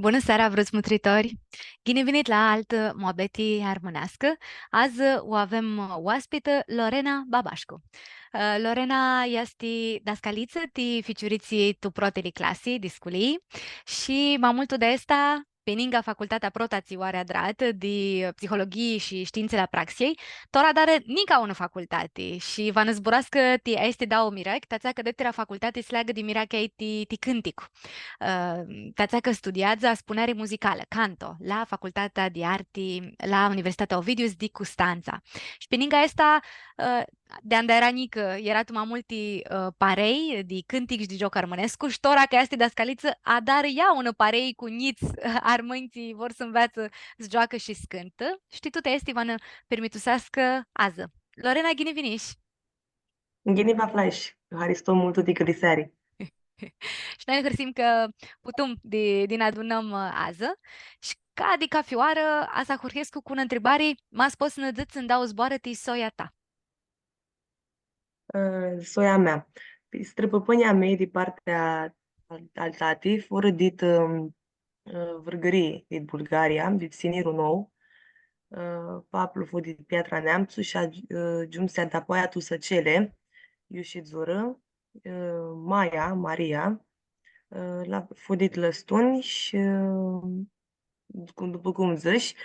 Bună seara, vrăți mătritori! Bine venit la altă Moabeti armânească. Azi o avem oaspită Lorena Babașcu. Lorena este dascaliță ti ficiuriții tu proteli clasi di sculii și mai mult de asta peninga facultatea protații oare adrat de psihologie și științele praxiei, tora dare nica una facultate și va năzburască ti este da o mirac, tațea că de facultate se leagă de mirac ei ti cânticu. Tațacă studiază spunere muzicală, canto, la Facultatea de Arti, la Universitatea Ovidius di Constanța. Și pe lângă asta, de anda era nică, era tu mai multi parei de cântic și de joc armănescu, și tora că este dascaliță a dar ea ună parei cu niți armânții vor să înveață să joacă și scântă. Știi tu te este vană permitusească ază. Lorena Ghiniviniș. Gini va flash, Hariston multu di crisari. Și noi hărsim că putem din adunăm ază și ca de cafioară asa hurhescu cu un întrebare m-a spus să nădăți să-mi dau zboară ti soia ta. Soia mea. Străpăpânia mei de partea al tati fură dit vârgării din Bulgaria, dit Sinirul Nou, paplu fu dit Piatra Neamțu și giumsea de apoi tu săcele, iu și zură, Maria, la fu dit lăstuni și după cum zici,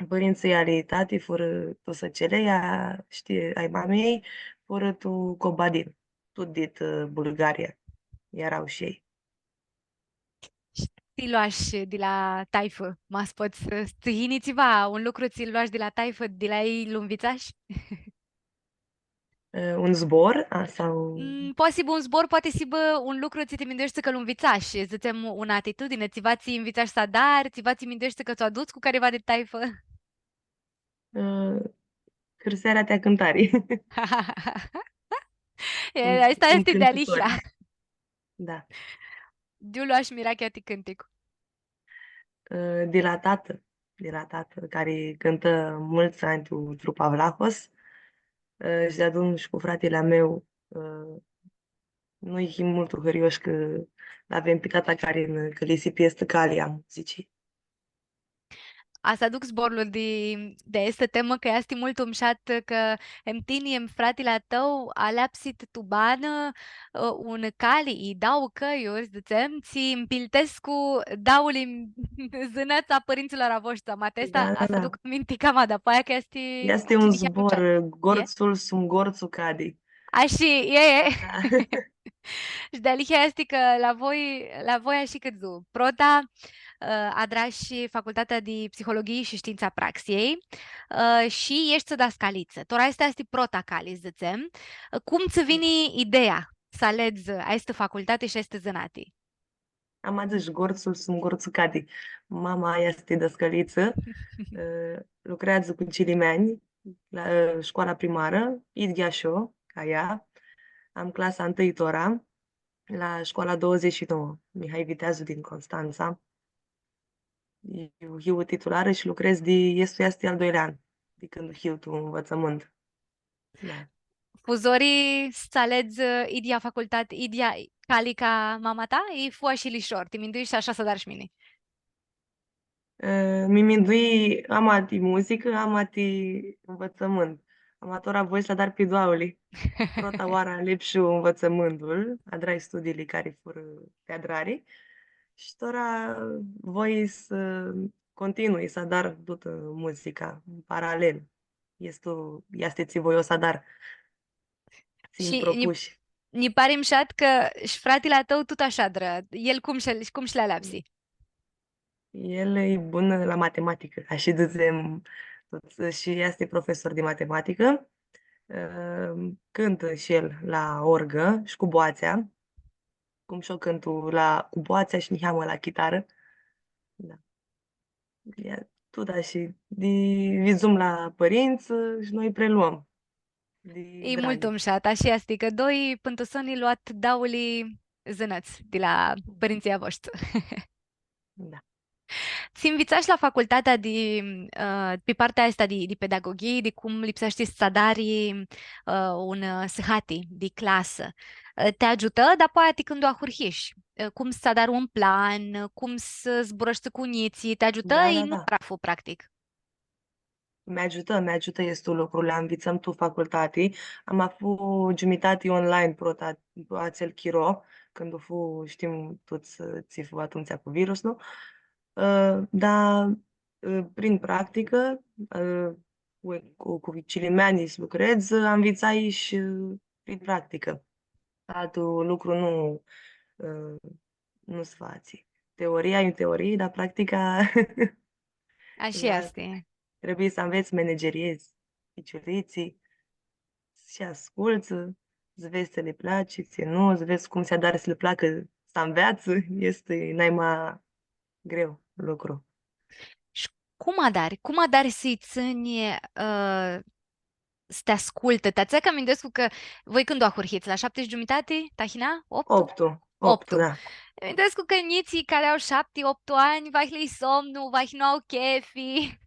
părinții ale tati fără tu săcele, ea știe, ai mamei, fără tu cobadin, tot dit Bulgaria, erau și ei. Ți luași de la taifă, m-a spus să inițiva un lucru ți luași de la taifă, de la ei lumvițași? Un zbor sau Poate să un zbor, poate să un lucru ți te mindești că lumvițași, ziceam o atitudine, ți va ți invițași să dar, ți va ți mindești că ți-o aduci cu careva de taifă. cârserea te cântare. Asta Un este cântător. idealișa. Da. Eu luași mirachea ti cântic. De la tată, care cântă mulți ani cu trupa Vlahos, și de adun și cu fratele meu, noi mult hărioși că avem pe tata care că li se piestă calia, zice. A să aduc zborul de este temă că este mult umșat că îmi tini fratele tău alapsit tubană un cali i dau căiuri, zicem, ți împiltescu dauli zâneța părinților a voștri. Matesta Da, a da, să da. aduc minti cama, dar aia că este Este un cine aducea. zbor, E? gorțul sum gorțul cadi. Așa, e. Da. Și de alicia este că la voi așa cât zu. Prota adra și Facultatea de Psihologie și Știința Praxiei și ești dascaliță. Tora este prota cali, zicem. Cum ți vine ideea să alegi este facultate și este zânati? Am adus gorțul sum gorțul cadi. Mama este dăscăliță, lucrează cu Cilimeni la școala primară, Idghiașo, ca ea. Am clasa 1 tora la școala 29, Mihai Viteazu din Constanța. Eu titulară și lucrez este al doilea an, de când hiu tu învățământ. Da. Fuzorii să alegi idia facultate, idia calica mama ta, e fua și lișor, te mindui și așa să dar și mine. Mi-mindui amati muzică, amati învățământ. Amatora voi să dar pe doauli. Prota oara lepșu învățământul, adrai studiile care fură teadrari. Și tora voi să continui să dar toată muzica în paralel. Este ți voi o să dar țin Și propuși. ni pare mișat că și fratele tău tot așa dră. El cum și le lapsi? El e bun la matematică, așa zicem, și este profesor de matematică. Cântă și el la orgă și cu boațea, cum și-o cântu cu boațea și nihamă la chitară. Da. Și vizum la părinți și noi preluăm de E mult dragi. umșat, așa este că doi pântosoni luat dauli zânăți de la părinția voștri. Da. Ți învițași la facultatea pe partea asta de pedagogie, de cum lipsește sadarii un săhati de clasă. Te ajută, dar poate când o ahurhiși. cum să dar un plan, cum să zburăști cu uniții, te ajută Da, da, da. inograful, practic. Mi ajută este lucrurile, învățăm tu facultatii. Am avut jumătate online prota acel chiro, când o fu, știm toți ți fu atunci cu virusul. Dar prin practică, cu cilimeanii să lucrez, am învățat și prin practică. Altul lucru uh, nu se face. Teoria e în teorie, dar practica Așa e alta. este. Trebuie să înveți manageriezi piciuliții și asculți, să vezi să le place, ție nu, să vezi cum se adare să le placă să înveață, este naima greu lucru. Și cum adari să-i țini să te ascultă? Te-ați că amintesc că voi când o ahurhiți? La 7 și jumătate? Tahina? 8? Optul, 8. da. Amintesc că niții care au 7, 8 ani, vai somnul, vai nu au chefi.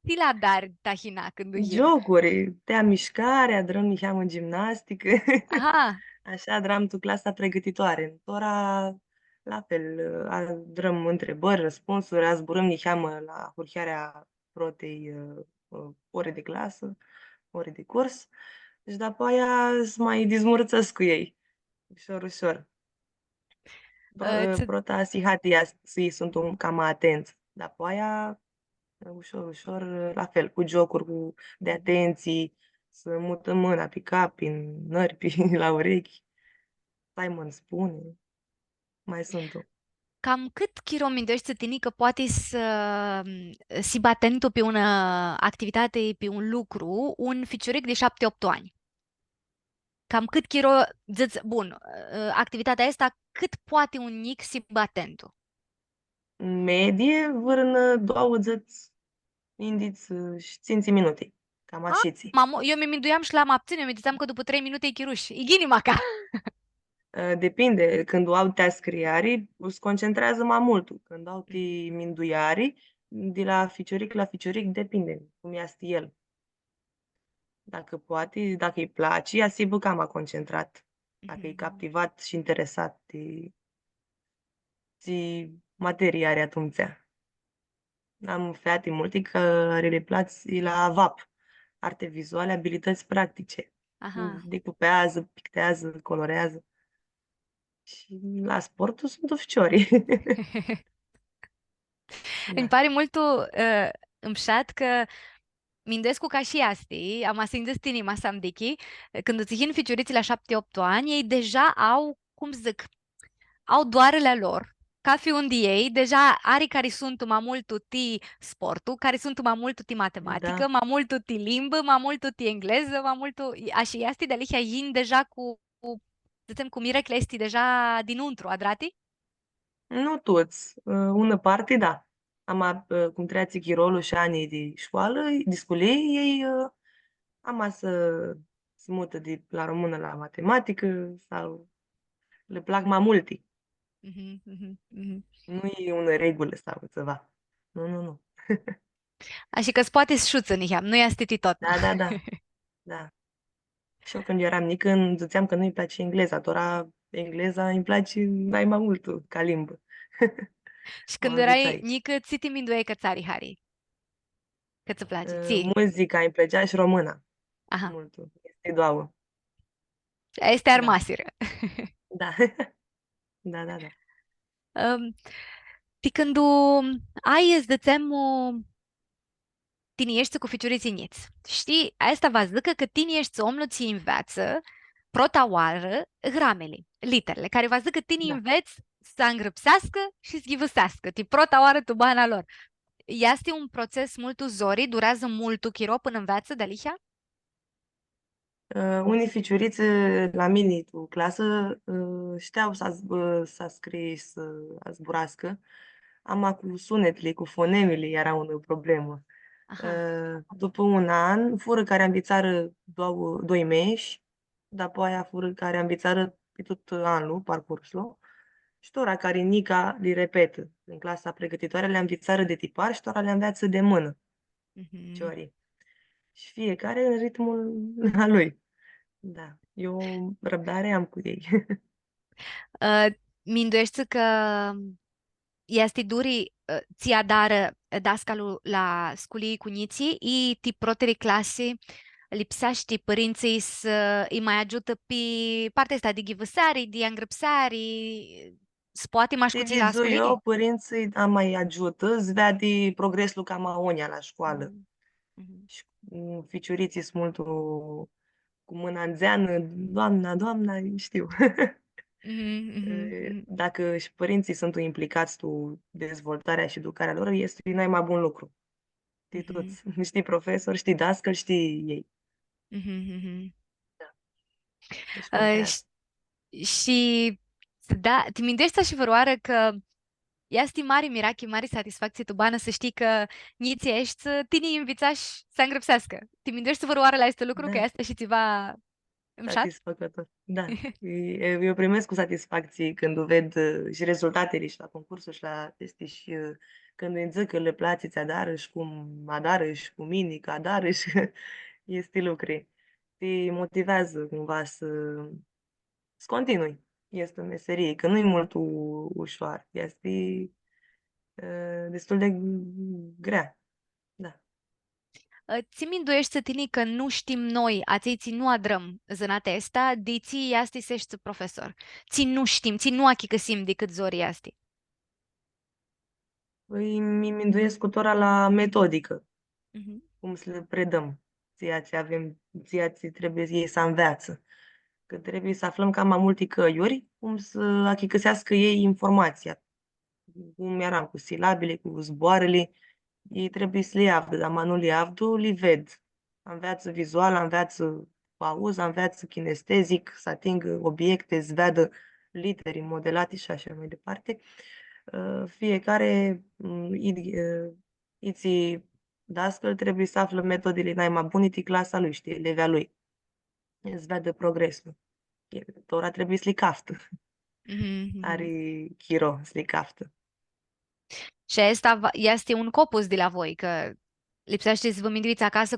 Ti la dar, Tahina, când uhin. Jocuri, tea mișcarea, drăm mișeam în gimnastică. Aha. Așa, dram tu clasa pregătitoare. Tora, la fel, drăm întrebări, răspunsuri, azburăm niheamă la hurchiarea protei ore de clasă, ore de curs. Și după aia să mai dizmurțesc cu ei, ușor, ușor. Ți- Prota sihatia, să sunt un cam atenți. După aia, ușor, ușor, la fel, cu jocuri de atenții, să mutăm mâna pe cap, prin nări, la urechi. Simon spune, mai sunt o. Cam cât chiromindești să tini că poate să si batentul pe una activitate, pe un lucru, un ficiuric de 7, 8 ani? Cam cât chiro, ziți, bun, activitatea asta, cât poate un nic si batentul? În medie, vârnă 20 indiți și 5 minute. Cam A? așiții. Eu mi minduiam și la mapține, eu mi ziceam că după 3 minute e chiruș. E ghinima ca. Depinde, când au te scriari, se concentrează mai mult. Când au te minduiari, de la ficioric, depinde cum este el. Dacă poate, dacă îi place, asigură că am concentrat. Dacă e Mhm. captivat și interesat de materia are atunci. Am fete multe care le place la VAP, arte vizuale, abilități practice. Aha. Decupează, pictează, colorează. Și la sportul sunt oficiorii. Îmi Da. pare mult îmșat că Mindescu ca și asti, am asindus inima samdichi, când îți hin ficiuriții la 7, 8 ani, ei deja au, cum să zic, au doarele lor, ca fi unde ei, deja are care sunt mai mult uti sportul, care sunt mai mult uti matematică, Da. mai mult uti limbă, mai mult uti engleză, mai mult așa asti de lihia yin deja să zicem, cu mirecle esti deja dinăuntru, adrati? Nu toți. Una parte, da. Cum treați chirolul și anii de școală, de sculie, ei am să mută de la română la matematică sau le plac mai multe. Mhm, mhm, mhm. Nu e una regulă sau ceva. Nu, nu, nu. Așa că poate șuță niheam, nu i-a tot. Da, da, da. Da. Și eu când eram mică îmi ziceam că nu-i place engleza, doar engleza îmi place mai mult ca limbă. Și O când învăț erai aici. mică, ți te minduai că țari Harry. Că ți place, ție. Muzica îmi plăcea și româna. Aha. Mult. Este două. Este Da. armasiră. Da. Da, da, da. Um, Ti când ai, îți dățem tine ești cu ficiuriții niți. Știi, asta va zică că tine ești omul ți înveță prota oară gramele, literele, care va zică tine Da. înveți să îngrăpsească și să ghivăsească, ti prota oară tu bana lor. Este un proces mult uzori, durează mult chiro până înveță de lihia? Unii ficiuriți la mine, cu clasă, știau să scrie și să zburască. Ama cu sunetele, cu fonemele era o problemă. Aha. După un an, fură care ambițară doi mesi, după aia fură care ambițară pe tot anul, parcursul, și tora care Nica le repetă. În clasa pregătitoare le ambițară de tipar și tora le înveață de mână, Mhm. ciorii. Și fiecare în ritmul lui. Da, eu răbdare am cu ei. mi îndoiești că este duri ția dar dascalul la sculii cuniții i ti proteri clasi lipsești părinții să îi mai ajută pe partea asta de ghivăsari, de îngrăpsari, poate mai Ti șcuți la dizu sculii? eu, părinții a mai ajută, zvedi progresul cam aonia la școală. Mhm, mhm, Și ficiuriții sunt mult cu mâna în zeană, doamna, doamna, știu. mhm, mhm, mhm, Dacă și părinții sunt implicați cu dezvoltarea și educarea lor, este mai mai bun lucru. Știi mhm, toți. Știi profesor, știi dascăl, știi ei. mhm, mhm. Da. Deci Uh, contează. și da, ti mindești și văroară că este mare mirachi, mare satisfacție tu bană să știi că niți ești tine învițași să îngrăpsească. Ti mindești văroară la este lucru că Da, este și țiva îmșat? satisfăcător. Da. Eu primesc cu satisfacție când ved și rezultatele și la concursuri și la teste și când îmi zic că le place ți adară și cum adară și cu mine că adară și este lucru. Te motivează cumva să continui. Este o meserie, că nu e mult ușoară. Este destul de grea. Da. Ți minduiești să tine că nu știm noi, ți nu adrăm zânate asta, de ți este să ești profesor. Ți nu știm, ți nu achi găsim decât zori asti. Păi mi îndoiesc cu tora la metodică, Mhm, cum să le predăm. Ceea ce trebuie ei să înveață. Că trebuie să aflăm cam mai multe căiuri, cum să achicăsească ei informația. Cum eram cu silabile, cu zboarele, ei trebuie să le află, dar nu le aflu, le ved. Înveață vizual, înveață cu auz, înveață kinestezic, să atingă obiecte, să vadă literi modelate și așa mai departe. Fiecare iți dascăl trebuie să află metodele mai bune de clasa lui, știi, elevea lui. Să vadă progresul. Tora trebuie să le caftă. mhm, mhm. Are chiro să le caftă. Și asta este un copus de la voi, că lipsește să vă minduiți acasă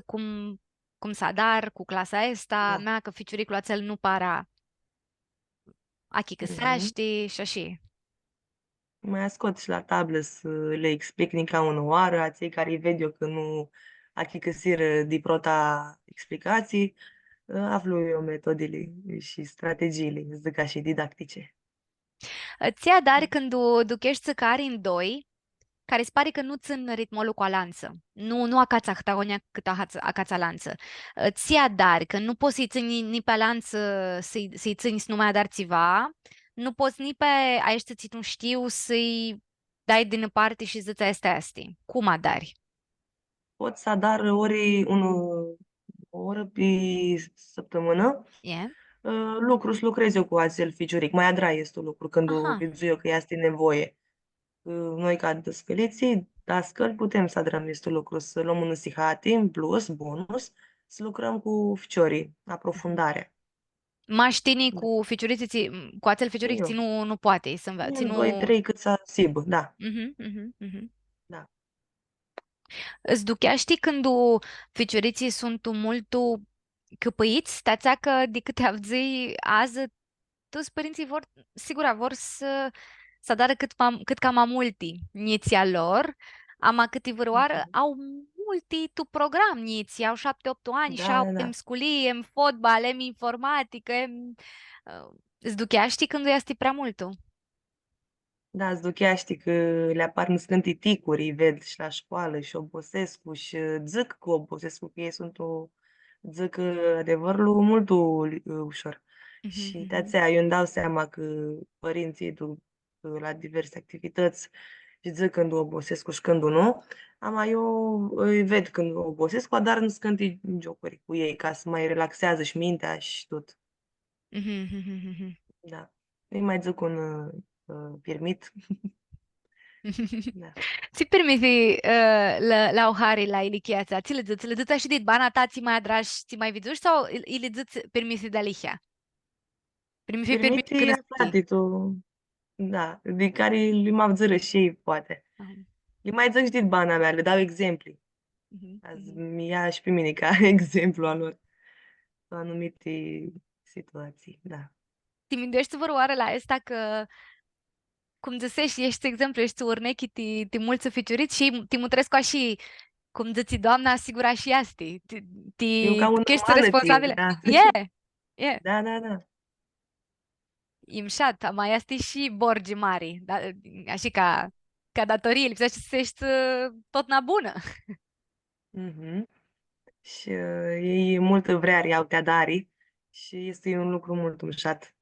cum s-a dar cu clasa asta, Da. mea că ficiuricul acel nu para achi Mhm. găsești și așa. Mai scot și la tablă să le explic nica una oară, a cei care ved eu că nu achicăsiră de prota explicații, aflu eu metodele și strategiile, zic ca și didactice. Ți-a dar când o duchești să cari în doi, care îți pare că nu țin ritmul cu alanță. Nu acața htagonia cât acața lanță. Ți-a dar că nu poți să-i țini ni pe lanță, să-i țini să nu mai adar țiva, nu poți ni pe aici să ți nu știu să-i dai din parte și să-ți asta. Cum adari? Pot să adar o oră pe săptămână, E? lucru să lucrez eu cu acel ficiuric. Mai adra este un lucru când o Aha. vizu eu că este nevoie. Noi ca dascăliții, dascăli, putem să adrăm este un lucru, să luăm un sihati în plus, bonus, să lucrăm cu ficiorii, Mhm. aprofundarea. Maștinii Da. cu ficiuriții, cu acel ficiuric ți Eu. nu poate să înveți, Un, doi, nu... trei, cât să sib. Da, Mhm, mhm, mhm. da. Îți ducheaști când fecioriții sunt mult căpăiți, stația că de câte avzii azi, toți părinții vor, sigur, vor să dară cât cam mai multi niția lor, ama câte vârioară Mhm. au multi tu program niții, au 7-8 ani și Da, au da, em da. sculii, em fotbal, em informatică, îți ducheaști când este prea mult tu. Da, îți ducheaști că le apar născânti ticuri, îi ved și la școală și obosescu și zic cu obosescu că ei sunt o zic adevărul mult ușor. Mhm, Și mhm, de-aia eu îmi dau seama că părinții duc la diverse activități și zic când obosescu și când nu. Ama eu îi ved când obosescu, dar născânti jocuri cu ei ca să mai relaxează și mintea și tot. mhm, mhm, mhm. Da. Îi mai zic un pirmit. Da. Si permisi la ohari la ilichiața, ți le dăți și dit bana ta, ți mai adrași, ți mai viduși sau ili dăți permisi de alihia? Permisi permisi Permite când sti. aflati tu, da, de care li m-au zără și ei, poate. Mhm, Li mai zic știi bana mea, le dau exemple. mhm, Azi mhm. mi ia și pe mine ca exemplu al lor la anumite situații, da. Ti mindești vă oare la asta că cum zicești, ești, exemplu, ești urnechi, ti mulți ficiurit și ti mutrescu și cum zici, doamna, asigura și asti. Eu ca un Că ești umană, responsabilă. da. E. Da, da, da. Imșat, mai asti și borgi mari, da, așa ca datorie, lipsește să ești tot na bună. Mhm. Și ei mult vreari au teadari și este un lucru mult ușat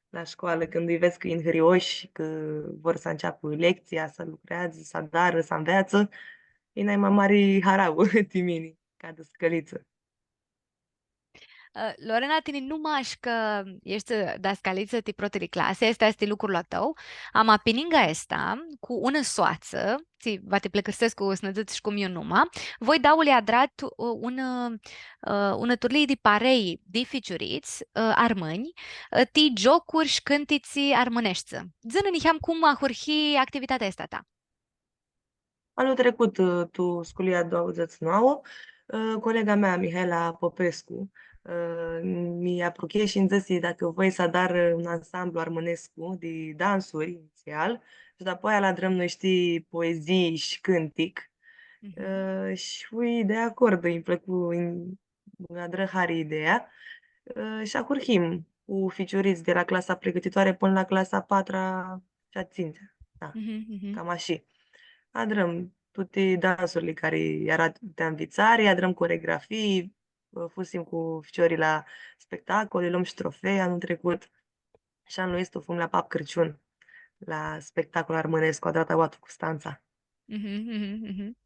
la școală când îi vezi că e înhărioși, că vor să înceapă lecția, să lucrează, să adară, să înveață, ei n-ai mai mari harau, timini, ca de scăliță. Lorena, tine nu maș că ești dascaliță ti proteli clase, este lucrul la tău. Am apininga esta cu una soață, ti va te plecăsesc cu snădăți și cum eu numa, voi daule adrat una turlie de parei de ficiuriți, armâni, ti jocuri și cântiți armâneșță. Zână niham cum a hurhi activitatea asta ta. Anul trecut tu sculia 29, colega mea, Mihaela Popescu, mi-a prochie și îmi zis dacă voi să dar un ansamblu armănescu de dansuri inițial și după la drăm noi știi poezii și cântic. Mhm, Și fui de acord, îmi plăcu, îmi adrăhari ideea. Și acurhim cu ficiuriți de la clasa pregătitoare până la clasa 4-a și a 5-a. Da, mhm, mhm, cam așa. Adrăm toate dansurile care era de învățare, adrăm coregrafii, fusim cu ficiorii la spectacole, luăm și trofei anul trecut și anul ăsta fum la Pap Crăciun, la spectacol armânesc cu Adrata Oatu cu Stanța. mhm, mhm, mhm.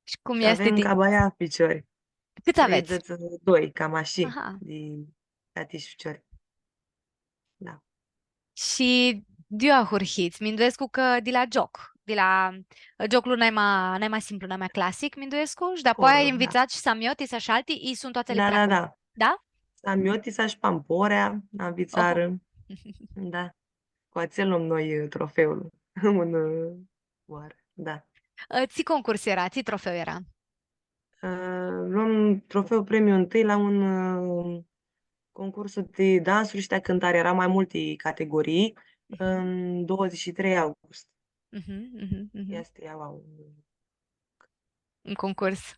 Și cum Și este? avem ca baia ficiori, Cât aveți? 32, cam așa, Aha. de tatiși ficiori. Da. Și dio hurhiți, minduescu că de la joc, de la jocul n-ai mai simplu, n-ai mai clasic, minduescu, și de-apoi ai Corul, da. invitat și Samiotis și alții, ei sunt toate Da, prea da, buni. da. Da? Samiotica și Pamporea, la Oh. vițară. Da. Cu ațel luăm noi trofeul. Un oară, da. Ți concurs era, ți trofeu era. Luăm trofeul premiu întâi la un concurs de dansuri și de cântare. Era mai multe categorii. Mhm, În 23 august. mhm, mhm, mhm. Este iau. Un concurs.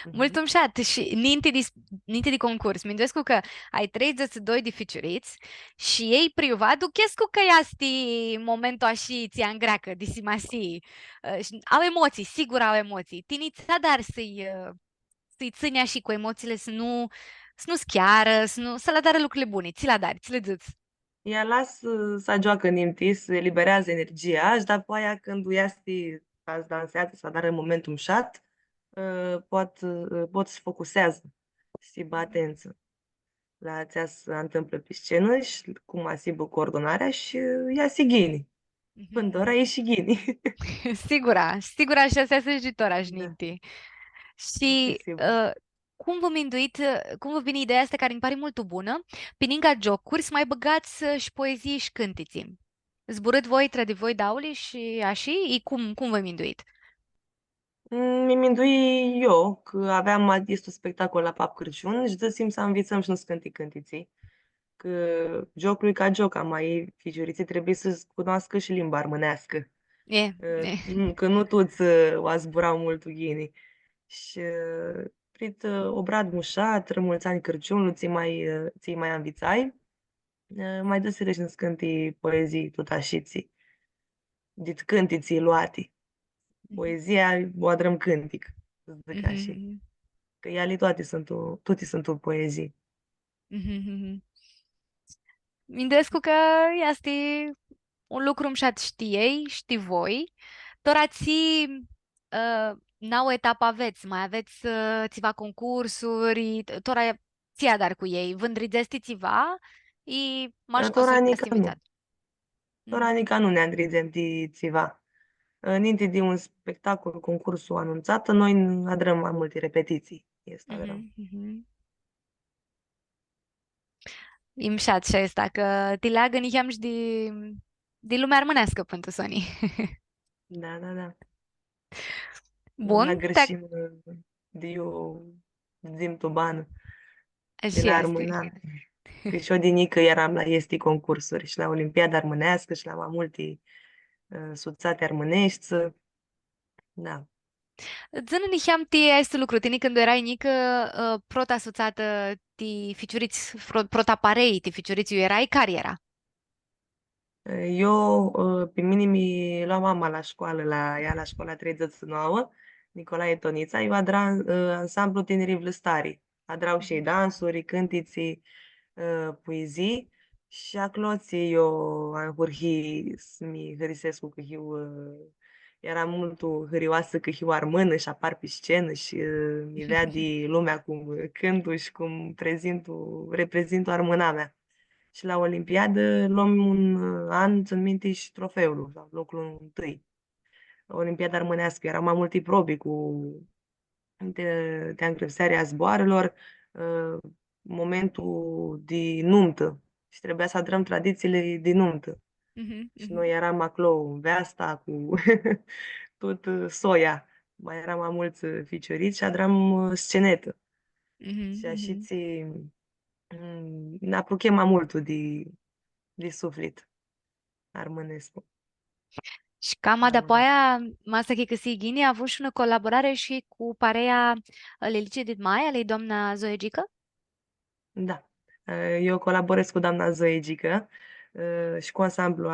Mhm. Multum chat și ninte de concurs. Minduescu că ai 32 de ficiuriți și ei privadu chescu că esti momentul așa ți în greacă, de simasi. Au emoții, sigur au emoții. Tinița dar să-i ține și cu emoțiile să nu schiară, să le dară lucrurile bune. Ți la dari, ți le ziți. Ea las să joacă nimti, să eliberează energia și după aia când este să dansează, să dar în momentul șat, pot să focusează și bă atenție la ce se întâmplă pe scenă și cum asigură coordonarea și ea se ghini. Mhm, Când ora mhm. e și ghini. Sigura și asta se jitora Da, așninti. este Și sigur. cum vă vine ideea asta care îmi pare mult bună, pininga jocuri, să mai băgați și poezii și cântiți. Zburât voi, trădi voi, dauli și așa, e cum vă minduit? Mi-mindui eu că aveam este un spectacol la Pap Crăciun și dă să învățăm și nu scânti cântiții. Că jocul e ca joc, mai figuriții trebuie să cunoască și limba armânească. E. Că nu toți o zburau mult ghinii. Și prit obrad mușat, mulți ani Crăciunul, ți mai învițai, mai dă să scânti poezii tot așiții, dit cântiții luati. Mhm, Poezia o adrăm cântic, să zic așa. mhm, Că ele toate sunt o poezii. mhm, mhm. Mindescu că este un lucru îmșat știei, știi voi, torați n-au etapă aveți, mai aveți țiva concursuri, tora ția dar cu ei, vândridesti țiva, i maș cosuri Toranica nu. festivitat. Mhm, Toranica nu ne îndrizem de țiva. Înainte de un spectacol, concursul anunțat, noi adrăm mai multe repetiții. Este adrăm. mhm, mhm. Imșat și asta, că te leagă niheam și de lumea armânească pentru Sony. Da, da, da. Nu Bun, la te greșim de eu zim tuban de și la asta. armâna. Că și odinică eram la esti concursuri și la Olimpiada Armânească și la mai multe suțate armânești, da. Zănă niheam ti este lucru, tini când erai mică, prota asociată, ti ficiuriți, prota parei, ti ficiuriți, erai, care era? Eu, pe mine mi lua mama la școală, ea la școala 39, Nicolae Tonița, eu adra ansamblu Tinerii Vlăstari. Adrau și ei Mhm. dansuri, cântiții, poezii și acloții eu am hurhi mi hărisescu că eu era mult hărioasă că eu armână și apar pe scenă și mi vea de lumea cum cântu și cum reprezintu armâna mea. Și la Olimpiadă luăm un an, țin minte, și trofeul, sau locul întâi. Olimpiada armânească, era mai multe probe cu de încredințarea zboarelor, momentul de nuntă și trebuia să adrăm tradițiile de nuntă. Mhm, Și mhm, noi eram acolo în veasta cu tot soia. Mai eram mai mulți ficioriți și adram scenetă. mhm, Și așa mhm. ți ne apuchem mai mult de suflet armânesc. Și cam de Da. apoia, masa că si Ghini a avut și o colaborare și cu parea Lelice din Mai, alei doamna Zoe Gică? Da. Eu colaborez cu doamna Zoe Gică și cu ansamblul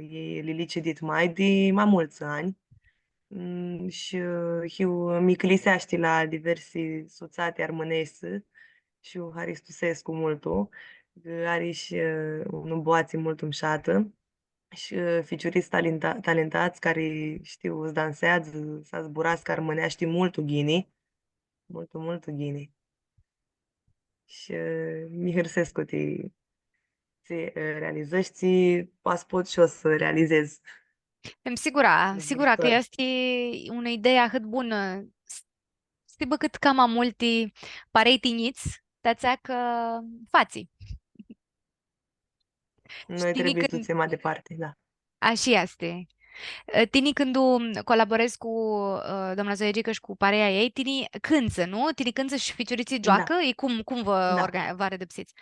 ei Lilice Ditmai de mai mulți ani. Și eu mi cliseaște la diversi suțate armânești și eu Haristusescu multul. Are și un boații mult umșată și ficiuriți talentați care știu, îți dansează, să zburască armâneaște multul ghini, multul ghini. Și mi hârsesc cu ți realizăști, poate pot și o să realizez Em sigura, în sigura că viitor. este una idee atât bună. Știi, bă, cât cam am multi parei tiniți, tațea că fații. Noi Știi trebuie când, duce mai departe, da. așa este. Tini când colaborez cu doamna Zoe Gică și cu parea ei, tini cânță, nu? Tini cânță și ficiuriții joacă? Da, E cum vă, da. vă redepsiți?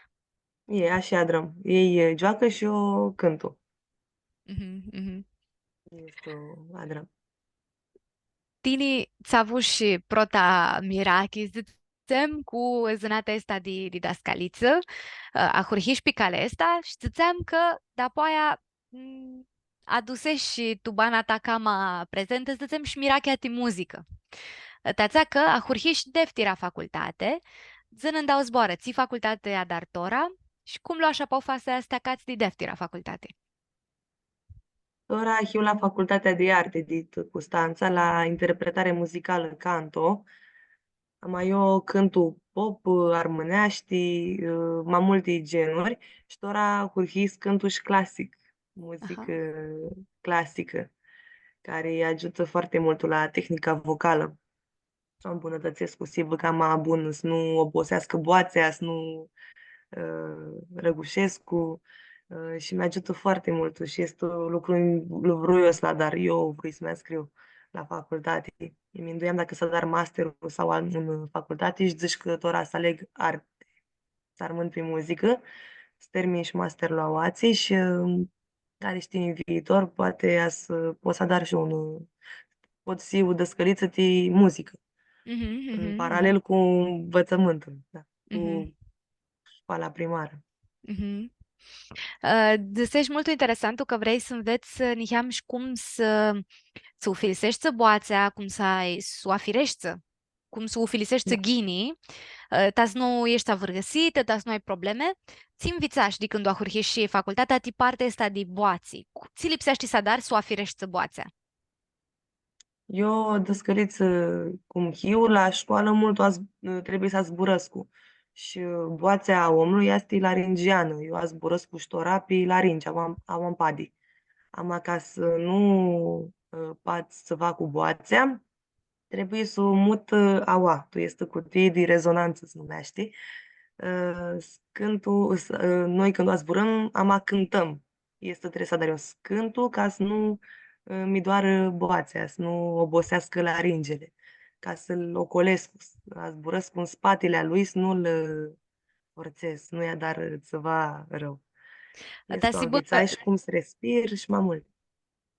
E așa drăm. Ei joacă și eu cântu. Mhm, mhm. Este o adrăm. Tini avut și prota Miraki, ziceam, cu zânata asta de dascaliță, a hurhiș pe calea asta și ziceam că de-apoia aduse și tubana ta cama prezentă, ziceam și Miraki ti muzică. Tațea că a hurhiș deftira facultate, zânând dau zboară, ți facultatea dartora și cum lua așa pofa să astea cați de deftira facultate. Ora eu la Facultatea de Arte din Constanța, la interpretare muzicală canto. Mai eu cântu pop, armâneaști, mai multe genuri și ora hurhis cântu și clasic, Aha. muzică clasică, care îi ajută foarte mult la tehnica vocală. Să o îmbunătățesc cu sivă ca mai bun, să nu obosească boațea, să nu Răgușescu și mi-ajută foarte mult și este un lucru ăsta, dar eu vrei să mai scriu la facultate. Îmi îndoiam dacă să dar masterul sau în facultate și zici că tora să aleg arte, să armând pe muzică, să termin și masterul la OACI și care știi în viitor, poate pot să dar și pot să o descăliță de muzică, Mhm, în mhm, mhm, paralel cu învățământul, da, mhm, cu școala primară. mhm. Găsești mult interesant că vrei să înveți niheam și cum să ufilisești boața, cum să o afirești, cum să ufilisești Da. ghinii, ta să nu ești avârgăsită, ta să nu ai probleme. Ți învițași de când o ahurhești și facultatea, ti partea asta de boații. Ți lipsește să dar să o afirești boața. Eu descăliță cum hiu la școală mult trebuie să zburăscu. Și boața omului este laringiană. Eu a zburăscu ștorapii laringi, am padi. Am ca să nu pați să fac cu boața, trebuie să o mut aua. Tu este cutie de rezonanță, se numește. Noi când o zburăm, ama cântăm. Este trebuie să dar eu scântul ca să nu mi doară boațea, să nu obosească laringele, ca să-l ocolesc, să zburăsc în spatele lui, să nu-l forțez, nu i-a dar ceva rău. Ta Este o si bă, învițai și cum să respir și mai mult.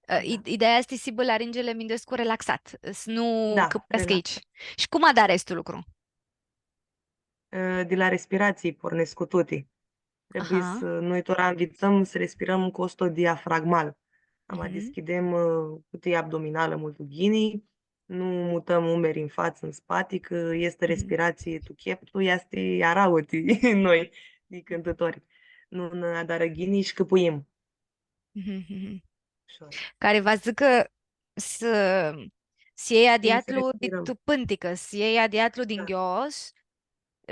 Da. Ideea este să laringele mindescu relaxat, să nu Da, căpărească aici. Și cum a dat restul lucru? de la respirații pornesc cu toții. Trebuie să Aha. noi tot învățăm să respirăm cu ostot diafragmal. Am Mhm. deschidem cutia abdominală multughinii, nu mutăm umerii în față, în spate, că este Mhm. respirație tu cheptu, este arauti noi, de cântători. Nu ne adară ghinii și câpuim. Mhm. Mhm. Ușor. Care va zică să să iei Cum să adiatlu de respirăm. tu pântică, să iei adiatlu din Da. ghios,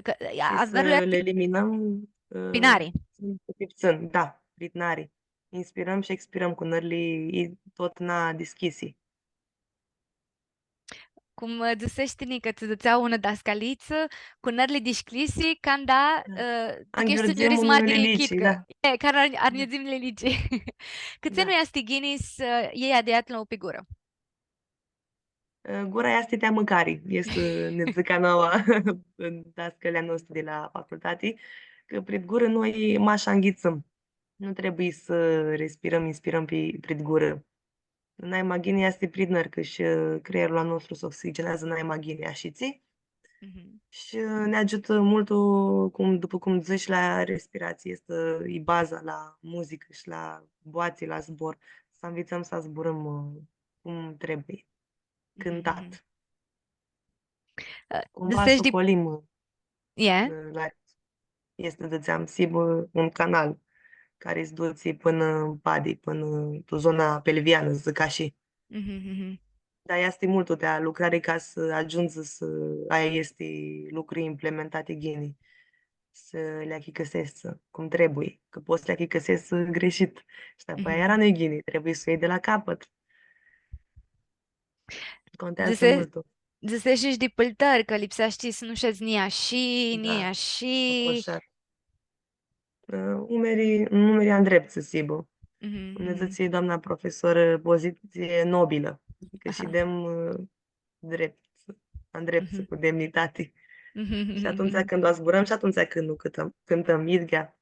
că Și averul să le este eliminăm pinari. țând, da, ritnari. Inspirăm și expirăm cu nările tot na deschisi. Cum zicești ni că ți dățea una dascaliță cu nărli disclisi, canda Da. tu chesti Anghiurzim giuris madi lilicii, kitcă. da. Care Da. arnezim le lice. Cât nu Da. este ghini să iei adiatlu o figură. Gura este te mâncare. Este nezica noua în dascălea noastră de la facultate, că prin gură noi mașa înghițăm. Nu trebuie să respirăm, inspirăm prin gură. N-ai magini este pridnăr, că și creierul al nostru se oxigenează n-ai magini așiții Mhm. și ne ajută mult, cum, după cum zici, la respirație. Este e baza la muzică și la boații, la zbor. Să învățăm să zburăm cum trebuie, Mhm. Mhm. cântat. Cumva să Zicești de... ocolim E? la este de ți-am sibă un canal care îți duce până în padi, până în zona pelviană, zic așa. Mhm. Mhm. Dar este mult de a lucrare ca să ajungi să ai este lucruri implementate geni, să le achicăsesc cum trebuie, că poți să le achicăsesc greșit. Și apoi era Mhm. nu geni, trebuie să o iei de la capăt. Contează Zice- mult. Zicești de păltări, că lipsește să nu șezi nia Da, și... cocoșat. Umerii am drept să sibă. Mhm. Mhm. Îmi doamna profesoră poziție nobilă, adică și Aha. dem drept, am drept Mhm. cu demnitate. Mhm. Și Mhm. atunci Mhm. când o zburăm și atunci când nu cântăm Idghea,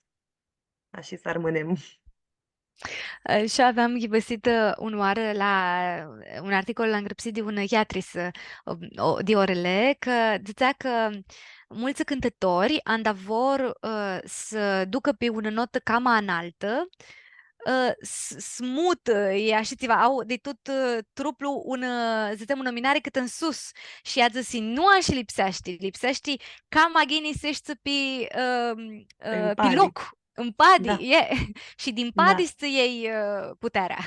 așa să rămânem. Și aveam găsit un oară la un articol l-am găsit de un chiatris de orele că zicea că mulți cântători andavor să ducă pe una notă cam înaltă smut, e așa ceva, au de tot truplu un, zicem, un nominare cât în sus și a zis, nu așa lipsește cam agini sești pe, În pe padi. loc, în padi, Da, e. Și din padi da. să iei puterea.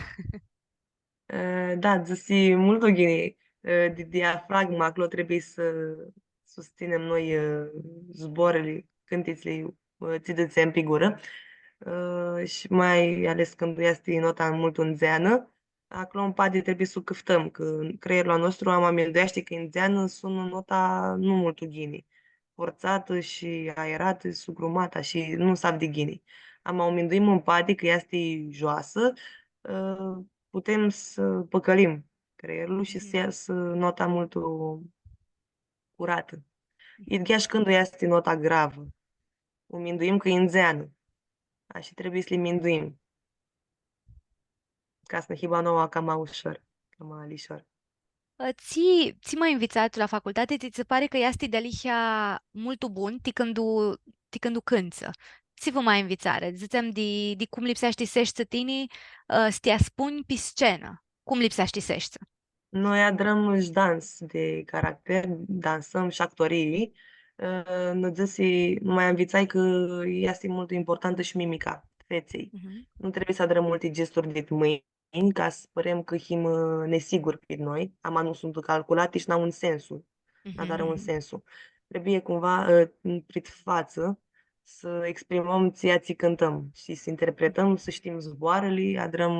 Da, zisi mult o ghini. De diafragma, acolo trebuie să susținem noi zborurile, cântițele, țidățe în figură. Și mai ales când este nota mult în zeană, acolo în padi trebuie să o câftăm, că creierul al nostru am aminduiește că în zeană sună nota nu mult ghini. Forțată și aerată, sugrumată și nu s-a de ghini. Am aminduim în padi că este joasă, putem să păcălim creierul și să Mhm, iasă nota mult curată. mhm. Idghea și când este nota gravă, o minduim că e în zeană. Așa trebuie să le minduim, ca să ne hiba nouă cam mai ușor, cam mai lișor. Ți m-ai invitat la facultate, ți se pare că este de alihia mult bun, ti când cânță. Ți vă mai invitare, zicem de cum lipsește sești tine, să te spuni pe scenă. Cum lipsește sești? Noi adrăm și dans de caracter, dansăm și actorii. Ne zisi, mai învițai că este mult importantă și mimica feței. Mhm, Nu trebuie să adrăm multe gesturi de mâini ca să părem că him nesiguri pe noi. Ama nu sunt calculate și n-au un sensul. mhm, N-are un mhm, sensul. Trebuie cumva prin față să exprimăm ți cântăm și să interpretăm, să știm zboarele, adrăm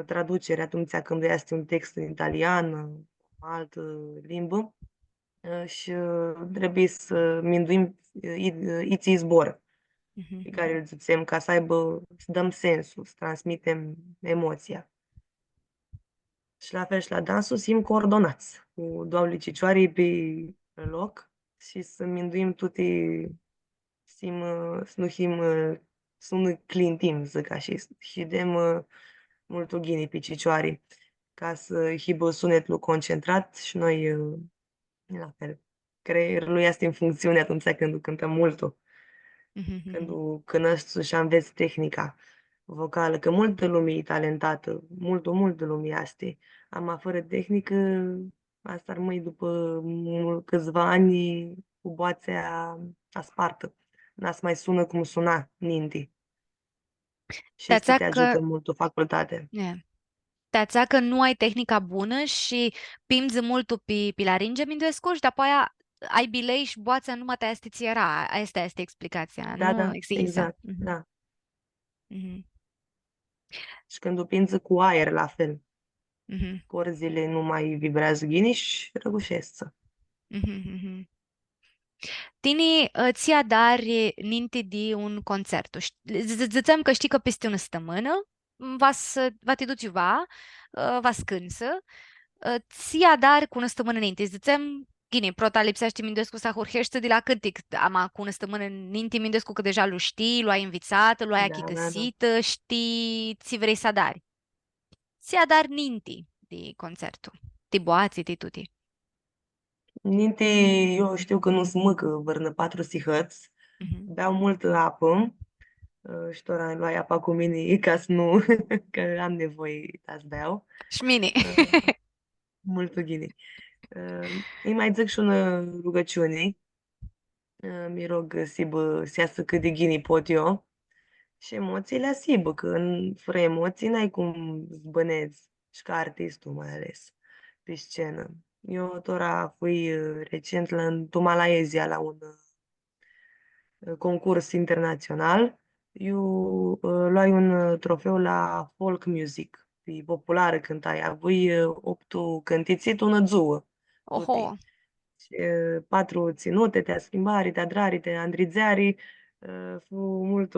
traducere atunci când este un text în italiană, o altă limbă și trebuie să minduim iții zbor mhm, pe care mhm, îl zițem ca să aibă, să dăm sensul, să transmitem emoția. Și la fel și la dansul simt coordonați cu doamne cicioarei pe loc și să minduim toate sim, să nu clintim, zic așa, și dăm mult ghini pe cicioare ca să hibă sunetul concentrat și noi la fel. Creierul este în funcțiune atunci când cântăm multul, Mhm, când mhm. cânăști și înveți tehnica vocală, că multă lume e talentată, multă lume este. Am fără tehnică, asta rămâi după câțiva ani cu boațea aspartă. N-ați mai sună cum suna Ninti. Și asta te Teațacă, ajută mult o facultate. yeah. Teațacă nu ai tehnica bună și pimzi mult pe laringe, minduescu, și după aia ai bilei și boața nu mă te esti era. Asta este explicația, Da, nu da, există. exact, Mhm, da. mhm, Și când o pinzi cu aer, la fel. mhm, Corzile nu mai vibrează ghinii și răgușesc. mhm, mhm. Tini ți-a dari ninti di un concerto. Zicem că știi că peste o săptămână va te duci va scânsă, ți-a dar cu o săptămână înainte. Zicem, gine, prota lipsește Mindescu să hurhește de la câtic, ama cu o săptămână înainte Mindescu că deja lu știi, l-ai invitat, l-ai Da, da, da. achităsit, știi, ți vrei să dari. Ți-a dar ninti di concertul, ti boații, ti tuti. Ninte, eu știu că nu smâcă vârnă 4 sihăți, Mhm. beau multă apă și tot luai apa cu mine ca să nu, că am nevoie să beau. Șmini. Uh, Multă ghini. Îi mai zic și una rugăciune. Mi rog să iasă cât de ghini pot eu. Și emoțiile asibă, că fără emoții n-ai cum zbănezi, și ca artistul mai ales, pe scenă. Eu tora fui recent în Tumalaezia la un concurs internațional. Eu luai un trofeu la folk music, pe populară cântai. Avui 8 cântiții, tu năzuă, tuti. Oho. Și, 4 ținute, te-a schimbari, te-a drari, te-a andrizeari, fu mult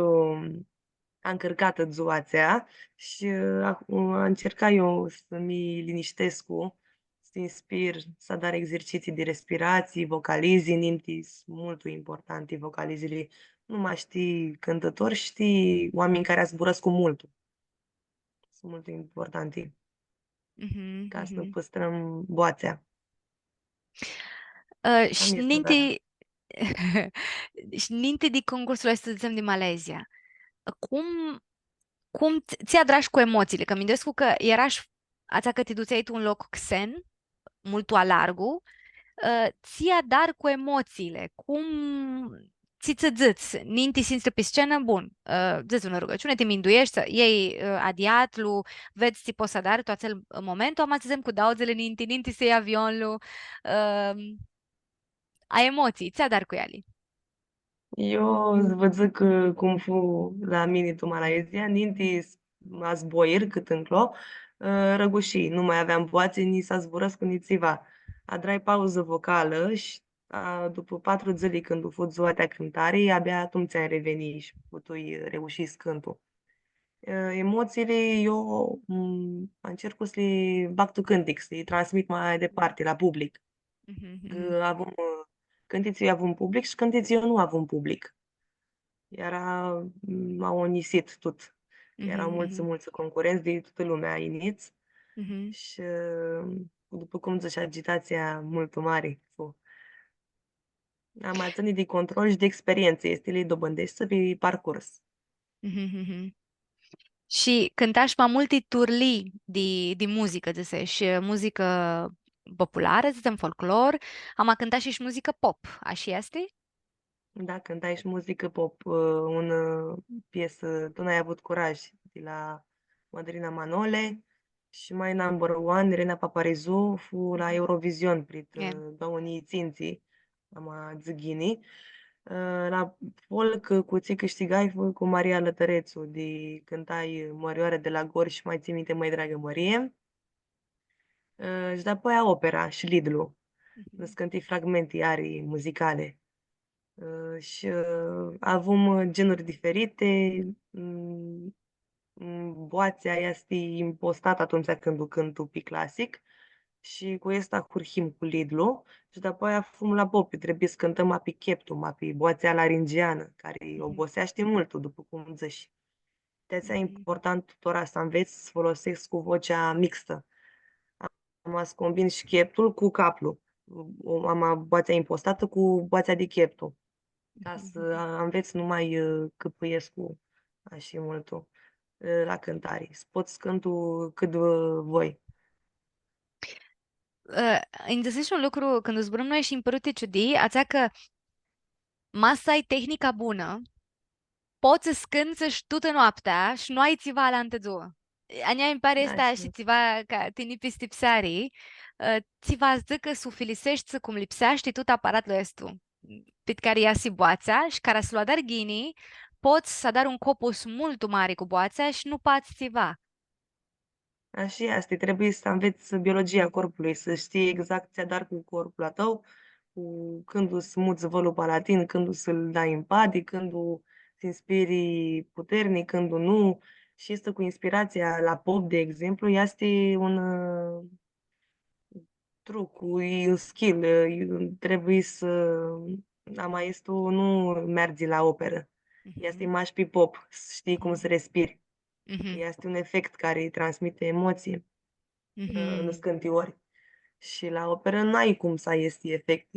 a încărcată zuațea și a încercat eu să-mi liniștesc să inspir, să dar exerciții de respirații, vocalizii, nimti sunt mult importante vocalizile. Nu mai știi cântători, știi oameni care zburăsc cu multul. Sunt mult importante Mhm, ca să mhm. păstrăm boațea. Am este odată. Șninti, șninti di concursul ăsta, să zicem, din Malezia. Cum, cum ți-a dragi cu emoțiile? Că mi că erași, ața că te duceai tu un loc xen, mult a largu, ți-a dar cu emoțiile. Cum ți ziți, ninti simți pe scenă, bun, zici una rugăciune, te minduiești, iei adiat, vezi ți poți să dar tu acel moment, am să zicem cu dauzele ninti se ia avionul, a emoții, ți-a dar cu ele. Eu vă zic cum fu la mine tu Malaezia, ninti a zboir cât înclo, răgușii, nu mai aveam voațe, ni s-a zburat cu nițiva. A drai pauză vocală și după 4 zile când a fost zoatea cântare, abia atunci ți-ai revenit și putui reuși scântul. Emoțiile eu încerc să le bag tu cântec, să le transmit mai departe la public. Mhm, mhm, Că avem, cântiții avem public și cântiții eu nu avem public. Era, m-au onisit tot. Erau mhm, mulți, mhm, mulți concurenți de toată lumea iniți mhm, și după cum zice, agitația mult mare. Am atât de control și de experiență. Este le dobândești pe parcurs. mhm, mhm. Și cântași mai multe turli de muzică, zice, și muzică populară, zicem folclor, am cântat și muzică pop, așa este? Da, cântai și muzică pop, una piesă, tu n-ai avut curaj, de la Madrina Manole și mai number one, Irena Paparizou, fu la Mhm. Eurovision, prit Yeah. 2005, am Zghini. La folk cu ții câștigai fu cu Maria Lătărețu, de cântai Mărioară de la Gori și mai ții minte, mai dragă Mărie. Și apoi opera și Lidlu, Mhm. născântii fragmente arii muzicale. Și avem genuri diferite. mm, Boația este impostată atunci când o cânt pe clasic și cu asta hurhim cu Lidlu și după aia fum la popi. Trebuie să cântăm api cheptul, api boațea laringiană, care Mhm. obosește mult, după cum zici. De-aia Mhm. important tuturor să înveți să folosesc cu vocea mixtă. Am să combin și cheptul cu caplu. Am boața impostată cu boața de cheptul. Ca să Mhm. înveți numai câpâiesc cu așa multul la cântare. Să poți cântul cât voi. Îmi găsești un lucru când zburăm noi și îmi părute ciudit, ațea că masa ai tehnica bună, poți să scânți toată noaptea și nu ai țiva la întâi. Ania îmi pare asta și Așa. țiva ca tini peste psari, țiva zic că să filisești cum lipsești tot aparatul ăstu, pe care ia si boața și care să lua dar ghini, poți să dar un copus mult mare cu boața și nu pați țiva. Așa este, trebuie să înveți biologia corpului, să știi exact ce dar cu corpul tău, cu când o să muți vălul palatin, când o să-l dai în padi, când o să inspiri puternic, când o nu. Și este cu inspirația la pop, de exemplu, este un truc, e un skill, trebuie să... La maestru nu mergi la operă. Este Mhm, maș pe pop, să știi cum mhm, să respiri. mhm, Este un efect care îi transmite emoții în mhm, scântiori. Și la operă nu ai cum să ai este efect.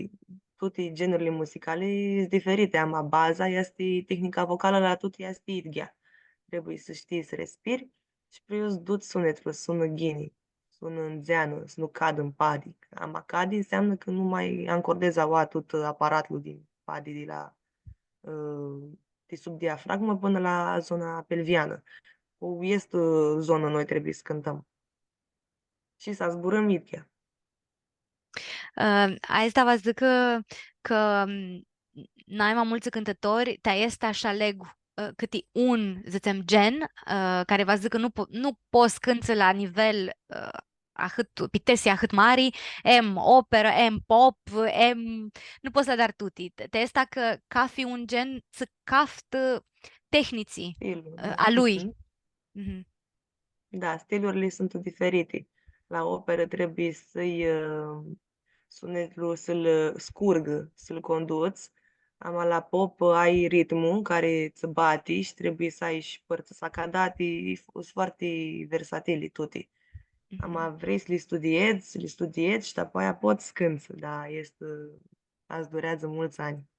Toate genurile muzicale sunt diferite. Ama baza este tehnica vocală la tot este idghea. Trebuie să știi să respiri și plus duci sunetul, sună ghini, sună în zeană, să nu cad în padi. Ama cadi înseamnă că nu mai ancordezi tot aparatul din padi de la de sub diafragmă până la zona pelviană. O este zonă noi trebuie să cântăm. Și să zburăm idghea. Asta vă zic că n-ai mai mulți cântători, te este așa leg câte un, zicem, gen, care vă zic că nu poți cântă la nivel ahât, pitesi ahât mari, em operă, em pop, em, nu poți să dar tuti. Te este că ca fi un gen să caft tehnicii Stilul, da. a lui. Mhm. Mhm, Da, stilurile sunt diferite. La operă trebuie să-i sunetul să-l scurgă, să-l conduți. Ama la pop ai ritmul care îți bate și trebuie să ai și părți sacadate, sunt foarte versatili toate. mhm, Ama vrei să le studiezi și apoi poți cânti, da, este, azi durează mulți ani.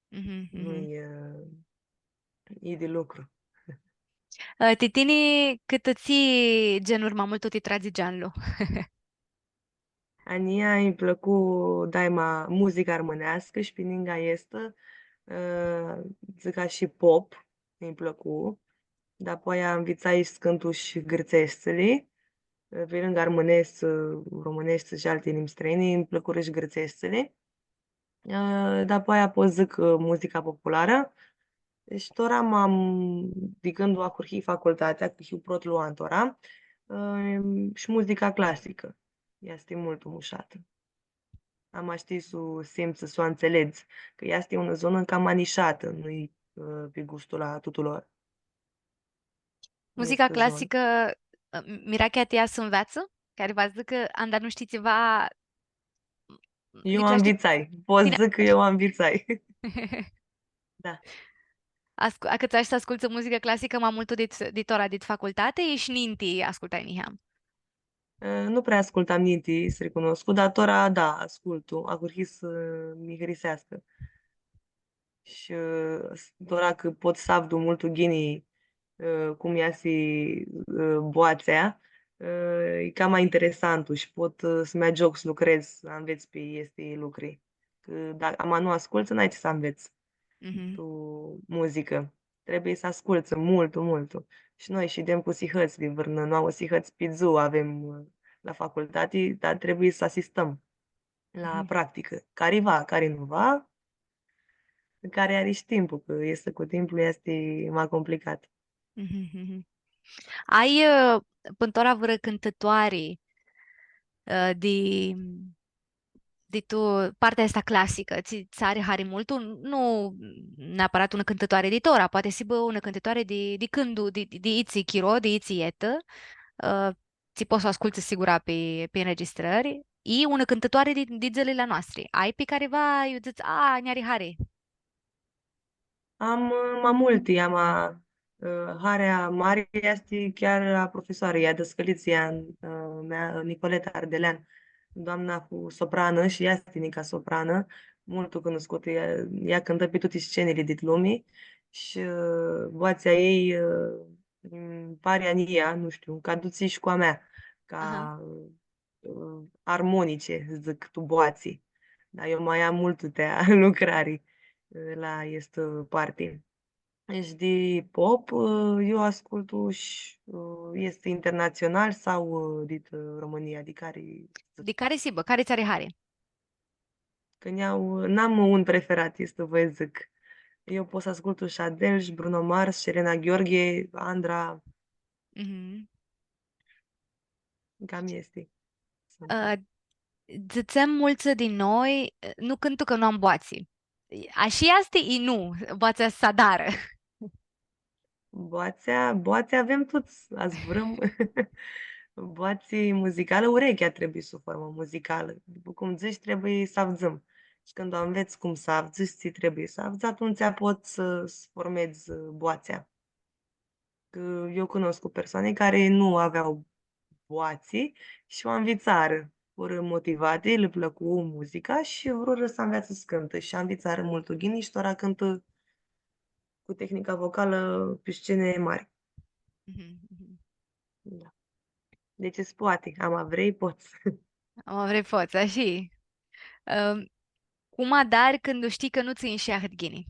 mhm, Nu mhm. e de lucru. Titini, cât ții genuri mai mult tot tragi genul. Ania îmi plăcu daima muzica armânească și pe lângă este zica și pop, îmi plăcu. Dar apoi am învățat și cântul și gârțeștele. Pe lângă armânesc, românești și alte limbi străine, îmi plăcură și gârțeștele. Dar apoi apoi zic muzica populară. Deci tora de când a curhi facultatea, că eu prot luam tora, și muzica clasică. Este mult umușată. Am ști să simți, să o înțelegi, că este o zonă cam anișată, nu-i pe gustul la tuturor. Nu Muzica este zonă. clasică, Miracea te să înveață? Care va zic că andar nu știi ceva, Eu am lipsește vițai. Pot tine. zic că eu am vițai. Da. A cât să asculți muzică clasică, mai mult dit ora dit facultate, ești ninti ascultai niham. Nu prea ascultam ninti, să recunosc, dar tora, da, ascultul. A curhi să mi hrisească. Și tora că pot să avdu multul ghinii cum iasi boațea, e cam mai interesant și pot să mă joc să lucrez, să înveți pe este lucruri. Că dacă am nu asculți, n-ai ce să înveți Mhm, tu muzică. Trebuie să asculți mult, mult. Și noi și dem cu sihăți de vârnă, nu au sihăți pizzu avem la facultate, dar trebuie să asistăm la mhm, practică. Care va, care nu va, care are și timpul, că este cu timpul este mai complicat. mhm, mhm. Ai pântora vreo cântătoare de tu partea asta clasică, ți are hari multul, nu neapărat una cântătoare de tora, poate să bă una cântătoare de cându, de iți chiro, de iți ietă, ți poți să o asculti sigura pe înregistrări, e una cântătoare de zilele noastre. Ai pe careva, eu zic, a, ne-are hari. Am mai multe, am Harea mare este chiar a profesoarei, ea dăscăliția mea, Nicoleta Ardelean, doamna cu soprană și ea este nica soprană, mult cunoscută, ea cântă pe toate scenele din lumii și voața ei pare ania, nu știu, ca duții și cu a mea, Aha. ca armonice, zic, tu boații. Dar eu mai am mult de lucrare la este parte. Deci de pop, eu ascult și este internațional sau din România, de care De care sibă? Care ți are hare? când n-am un preferat, este să vă zic. Eu pot să ascult și Adele, și Bruno Mars, și Elena Gheorghe, Andra, Mhm. cam este. Uh, Zicem mulți din noi, nu cântu că nu am boații. Așa este i nu, boața sadară. Boațea avem toți, azi vrem. Boații muzicală, urechea trebuie să o formă muzicală. După cum zici, trebuie să avzăm. Și când o înveți cum să avzi, ți trebuie să avzi, atunci poți să formezi boațea. Că eu cunosc cu persoane care nu aveau boații și o învițară. Fură motivate, le plăcu muzica și vrură să învețe să cântă. Și învițară mult ghini și tora cântă cu tehnica vocală pe scene mari. Mhm, mhm. Da. Deci îți poate. Am vrei, poți. Am vrei poți, așa. Cum dar când știi că nu ți înșeahăt ghini?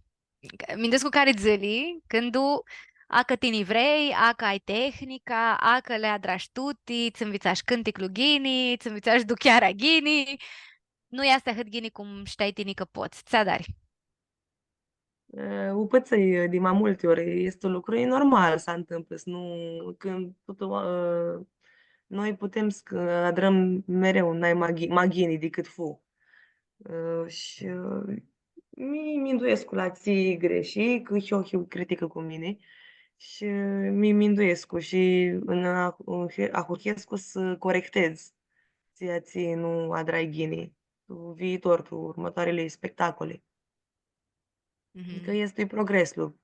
Mindesc cu care zili, când tu acă tini vrei, acă ai tehnica, acă le adrași tuti, ți învițași cânticul ghini, ți învițași duchiara ghini, nu e asta hât ghini cum ștai tini că poți, ți-adari. Upățăi de mai multe ori. Este un lucru e normal să întâmplă. Să nu, când totul, noi putem să adrăm mereu n-ai maghinii decât fu. Și mi îndoiesc la ții greși, că și critică cu mine. Și mi îndoiesc și ahuchescu să corectez. Ți nu adrai ghinii. Tu viitor, tu următoarele spectacole. Adică Mhm. este progresul.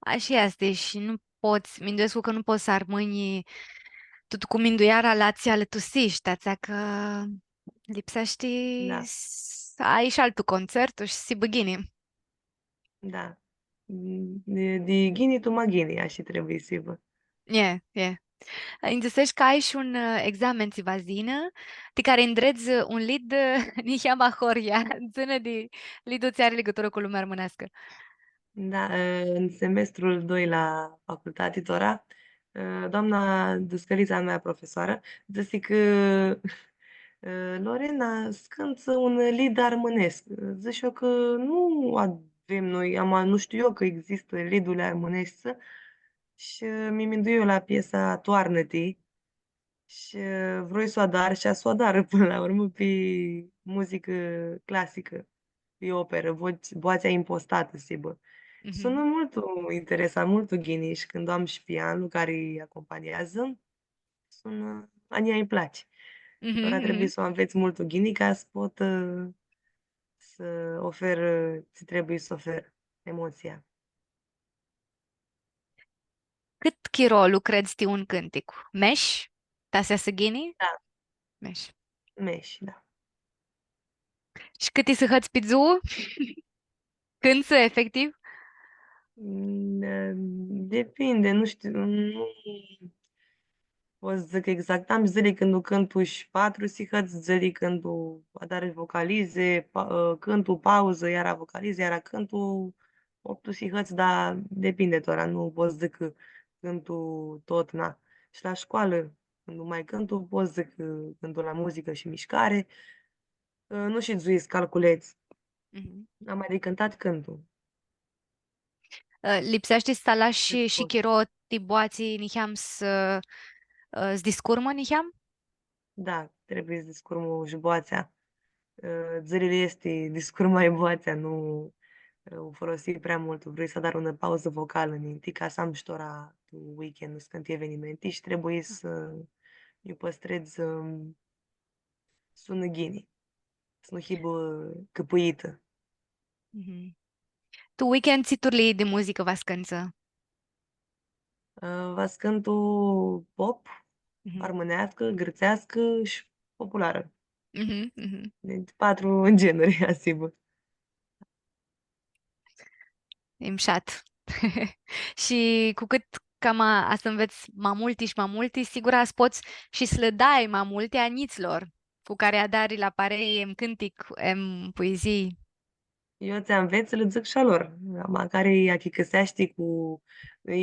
Așa este și nu poți, minduiesc că nu poți să armâni tot cu minduiara la ți ale tusiști, ația că lipsește Da. să ai și altul concertul și si băghini. Da. De ghini tu maghini, așa trebuie să vă. E. Îndesesc că ai și un examen ți vazină, de care îndreți un lead ni cheamă Horia, ține de lead ți are legătură cu lumea românească. Da, în semestrul 2 la facultate, Tora, doamna Dăscălița mea, profesoară, zice că Lorena, scânță un lied armânesc. Zice eu că nu avem noi, nu știu eu că există lidurile armânești și mi eu la piesa Toarnă-te și vrei să o adar și a să o adară până la urmă pe muzică clasică, pe operă, voce impostată, sibă. Sună Mhm. mult interesant, mult ghini și când am și pianul care îi acompaniază, sună, ania îi place. Doar Mhm, trebuie mhm. să o înveți mult ghini ca să pot să ofer, ți trebuie să ofer emoția. Cât chirolu crezi ti un cântic? Meș? Ta se ghini? Da, Meș. meși, da. Și cât îi să hăți pizu? Când să, efectiv? Depinde, nu știu, nu pot să zic exact. Am zile când cânt și patru sihăți, zile când adare vocalize, cântul pauză, iar vocalize, iar cântul optu sihăți, dar depinde tora, nu pot să zic că cântul tot, na. Și la școală, când nu mai cântul, pot să zic că cântul la muzică și mișcare, nu și zuiesc calculeți. Mhm. Am mai de cântat cântul. Lipsește să lași Cât și pot. chiro tiboații niheam să discurmă niheam? Da, trebuie să descurmă și boața. Zilele este discurmai boața, nu o folosi prea mult. Vrei să dar o pauză vocală în inti, ca să am și tora tu weekend când evenimente și trebuie să eu păstrez sună ghini, să nu hibă căpâită. Mhm. Tu weekend siturli de muzică vas cânță? Vas cântul pop, Mhm. armânească, grățească și populară. Mhm, mhm. Deci patru genuri, asigur. Imșat. Și cu cât cam a să înveți mai multi și mai multi, sigur ați poți și să le dai mai multe aniților cu care adari la parei, em cântic, em poezii. Eu ți-am înveț să le zic și a lor. Ma care îi achicăsești cu... E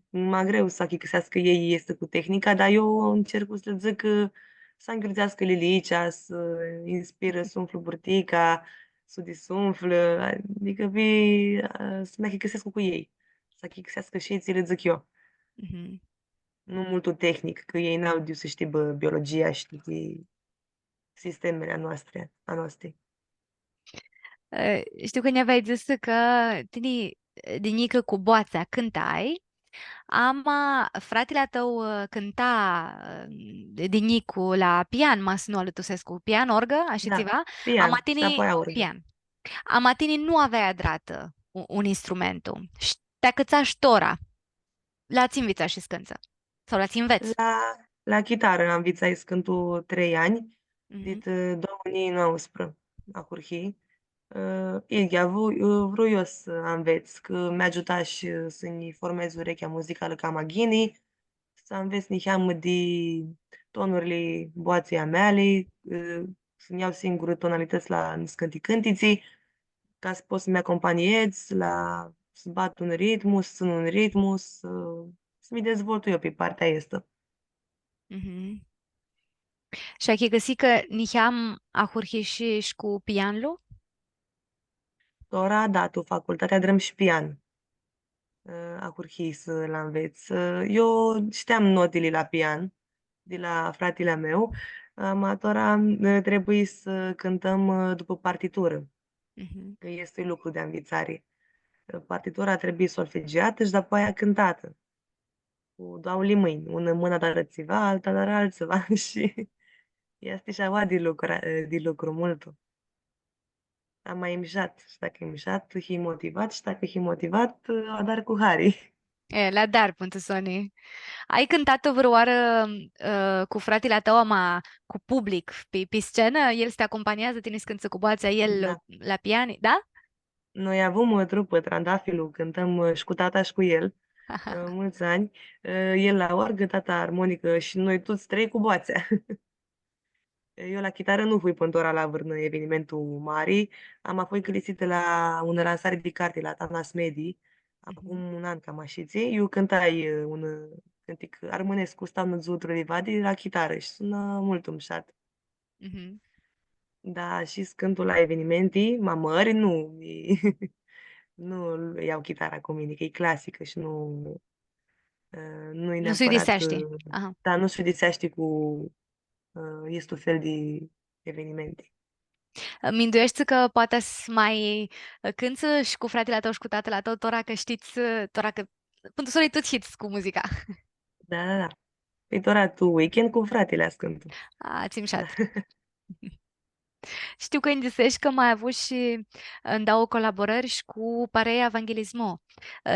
mai greu să achicăsească ei este cu tehnica, dar eu încerc să le zic să înghițească lilicea, să inspiră, să umflu burtica, să disumflă, adică să mă achicăsesc cu ei. Să achicăsească și ei, ți le zic eu. Mhm. Nu multul tehnic, că ei n-au de să știi biologia, știi sistemele a noastre. Știu că ne aveai zis că tine dinică cu boața cântai, ama fratele tău cânta dinicu la pian, mas nu alătusescu, pian, orgă, așa Da, ceva, ama pian și tine apoi aură. pian. Ama tine nu avea adrată un instrumentul. Știa că ți tora, l-ați învățat și scânță. Sau l-ați înveți. La chitară am învățat cântul 3 ani, Mhm, dit 2019, a curhi. Eu vreau să înveț, că mi-a ajutat și să-mi formez urechea muzicală ca maghinii, să înveț niheamă de tonurile boații a mele, să-mi iau singură tonalități la scânti-cântiții, ca să pot să-mi acompaniez, să bat un ritmu, să sun un ritmu, să-mi dezvolt eu pe partea asta. mhm. Și ai găsit că niheam a hurhi și cu pianul? Ora a dat o facultatea drum și pian, a curhi să-l înveț. Eu știam notele la pian de la fratele meu, amatora trebuie să cântăm după partitură, Mhm, că este lucru de învățare. Partitura trebuie solfegiată și după aia cântată, cu două mâini, una mâna dar ceva, alta dar altceva și este și aua de lucru mult. Am mai mișat și dacă e mișat, e motivat și dacă e motivat, a dar cu Hari. E, la dar, punto Sony. Ai cântat vreo oară cu fratele tău, ama cu public, pe scenă? El te acompaniază, tine scânță cu boața, el Da. la pian, da? Noi avem o trupă, Trandafilul, cântăm și cu tata și cu el, mulți ani. El la orgă, tata armonică și noi toți trei cu boațea. Eu la chitară nu fui pântora la vârnă evenimentul mare. Am fost câlisită la una lansare de carte la Tanas Medi, acum Mhm, un an cam așiți. Eu cântai un cântic armonesc cu Stau Năzutru Livadi la chitară și sună mult umșat. mhm. Da, și cântul la evenimente, mamări, nu. Nu iau chitara cu mine, că e clasică și nu e Nu se neapărat, disește. Aha. dar nu se diseaște cu este un fel de evenimente. Minduiești că poate să mai cânță și cu fratele tău și cu tatăl tău, tora că știți, tora că... Punto Sony, tu știți cu muzica. Da, da, da. Păi doar tu weekend cu fratele ascântul. A, Da. țimșat. Știu că indisești că mai ai avut și îmi dau colaborări și cu Parea Evanghelismo.